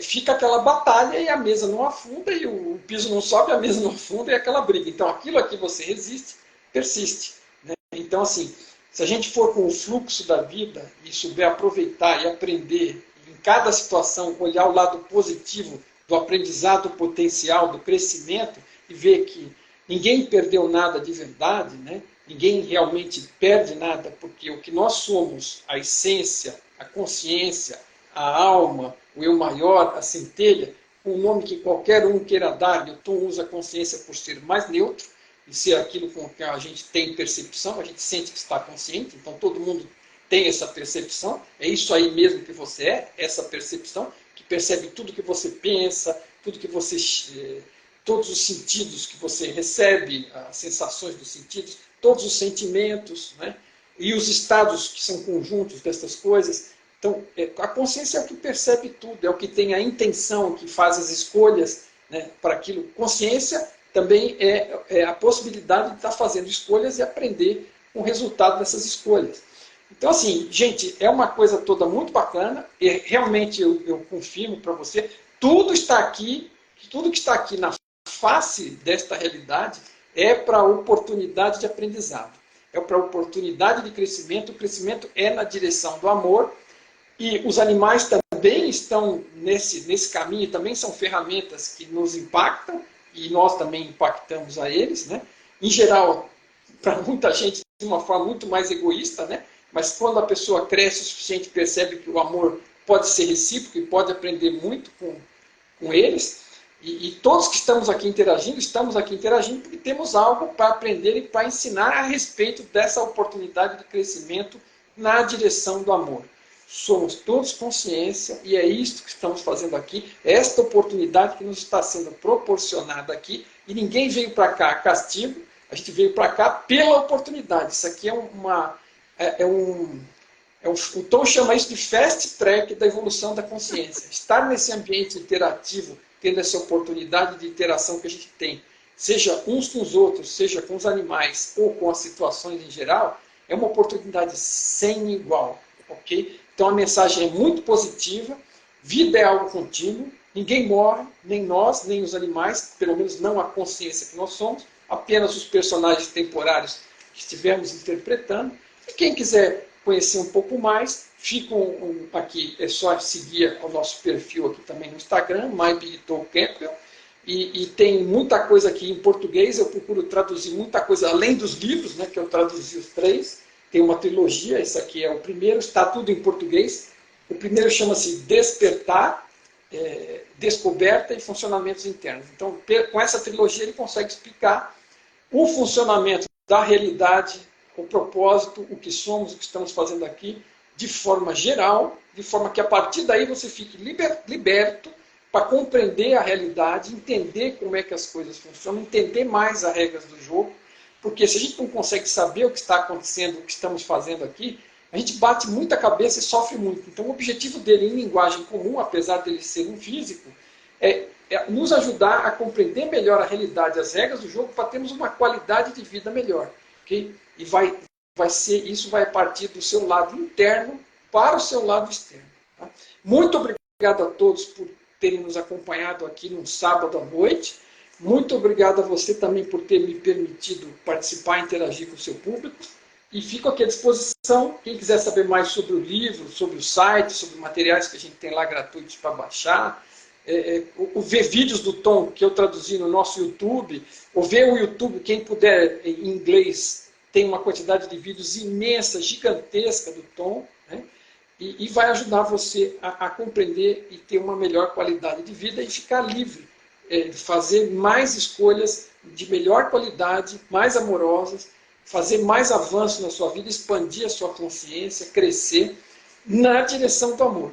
S2: fica aquela batalha e a mesa não afunda, e o piso não sobe, a mesa não afunda, e aquela briga. Então, aquilo a que você resiste, persiste. Né? Então, assim, se a gente for com o fluxo da vida e souber aproveitar e aprender, em cada situação, olhar o lado positivo do aprendizado potencial, do crescimento, e ver que ninguém perdeu nada de verdade, né? Ninguém realmente perde nada, porque o que nós somos, a essência, a consciência, a alma, o eu maior, a centelha, o nome que qualquer um queira dar, Newton usa a consciência por ser mais neutro, e ser aquilo com que a gente tem percepção, a gente sente que está consciente, então todo mundo tem essa percepção, é isso aí mesmo que você é, essa percepção, que percebe tudo que você pensa, tudo que você... todos os sentidos que você recebe, as sensações dos sentidos, todos os sentimentos, né? E os estados que são conjuntos dessas coisas. Então, a consciência é o que percebe tudo, é o que tem a intenção, que faz as escolhas, né, para aquilo. Consciência também é a possibilidade de estar fazendo escolhas e aprender com o resultado dessas escolhas. Então, assim, gente, é uma coisa toda muito bacana, e realmente eu confirmo para você, tudo está aqui, tudo que está aqui na face desta realidade é para a oportunidade de aprendizado, é para a oportunidade de crescimento. O crescimento é na direção do amor, e os animais também estão nesse caminho, também são ferramentas que nos impactam, e nós também impactamos a eles, né? Em geral, para muita gente, de uma forma muito mais egoísta, né? Mas quando a pessoa cresce o suficiente, percebe que o amor pode ser recíproco e pode aprender muito com eles. E todos que estamos aqui interagindo porque temos algo para aprender e para ensinar a respeito dessa oportunidade de crescimento na direção do amor. somos todos consciência e é isto que estamos fazendo aqui, é esta oportunidade que nos está sendo proporcionada aqui e ninguém veio para cá a castigo, a gente veio para cá pela oportunidade. Isso aqui o Tom chama isso de fast track da evolução da consciência. Estar nesse ambiente interativo, tendo essa oportunidade de interação que a gente tem, seja uns com os outros, seja com os animais ou com as situações em geral, é uma oportunidade sem igual. Ok? Então a mensagem é muito positiva, vida é algo contínuo, ninguém morre, nem nós, nem os animais, pelo menos não a consciência que nós somos, apenas os personagens temporários que estivemos interpretando. E quem quiser conhecer um pouco mais, ficam aqui, é só seguir o nosso perfil aqui também no Instagram, MyBigToCampbell, e tem muita coisa aqui em português, eu procuro traduzir muita coisa, além dos livros, né, que eu traduzi os 3, tem uma trilogia, esse aqui é o primeiro, está tudo em português. O primeiro chama-se Despertar, Descoberta e Funcionamentos Internos. Então, com essa trilogia, ele consegue explicar o funcionamento da realidade, o propósito, o que somos, o que estamos fazendo aqui, de forma geral, de forma que a partir daí você fique liberto para compreender a realidade, entender como é que as coisas funcionam, entender mais as regras do jogo, porque se a gente não consegue saber o que está acontecendo, o que estamos fazendo aqui, a gente bate muita cabeça e sofre muito. Então o objetivo dele em linguagem comum, apesar dele ser um físico, é nos ajudar a compreender melhor a realidade, as regras do jogo, para termos uma qualidade de vida melhor. Okay? E isso vai partir do seu lado interno para o seu lado externo. Tá? Muito obrigado a todos por terem nos acompanhado aqui num sábado à noite. Muito obrigado a você também por ter me permitido participar e interagir com o seu público. E fico aqui à disposição. Quem quiser saber mais sobre o livro, sobre o site, sobre materiais que a gente tem lá gratuitos para baixar, ou ver vídeos do Tom que eu traduzi no nosso YouTube, ou ver o YouTube, quem puder em inglês, tem uma quantidade de vídeos imensa, gigantesca do Tom, né? E vai ajudar você a compreender e ter uma melhor qualidade de vida e ficar livre, fazer mais escolhas de melhor qualidade, mais amorosas, fazer mais avanço na sua vida, expandir a sua consciência, crescer na direção do amor.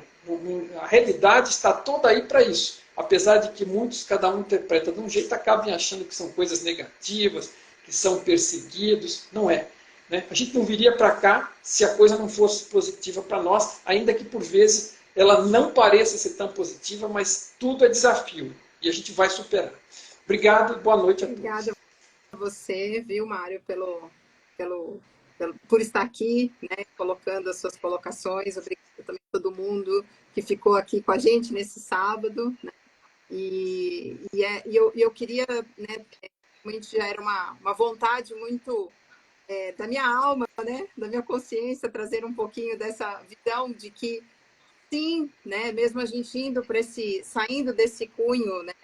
S2: A realidade está toda aí para isso. Apesar de que muitos, cada um interpreta de um jeito, acabem achando que são coisas negativas, que são perseguidos. Não é. Né? A gente não viria para cá se a coisa não fosse positiva para nós, ainda que por vezes ela não pareça ser tão positiva, mas tudo é desafio e a gente vai superar. Obrigado e boa noite a todos.
S1: Obrigada a você, viu, Mário, por estar aqui, né, colocando as suas colocações. Obrigada também a todo mundo que ficou aqui com a gente nesse sábado. Né? Eu queria, né, realmente já era uma vontade muito da minha alma, né, da minha consciência, trazer um pouquinho dessa visão de que, sim, né, mesmo a gente saindo desse cunho, né,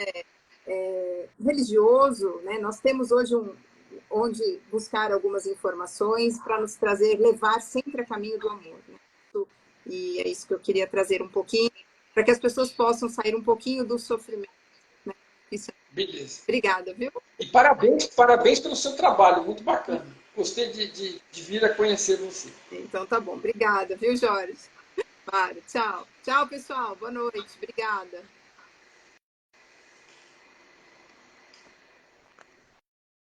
S1: religioso, né, nós temos hoje onde buscar algumas informações para nos levar sempre a caminho do amor. Né? E é isso que eu queria trazer um pouquinho, para que as pessoas possam sair um pouquinho do sofrimento. Né? Isso.
S2: Beleza.
S1: Obrigada, viu?
S2: E parabéns pelo seu trabalho, muito bacana. Gostei de vir a conhecer você.
S1: Então tá bom, obrigada, viu, Jorge? Mário, tchau. Tchau, pessoal, boa noite, obrigada.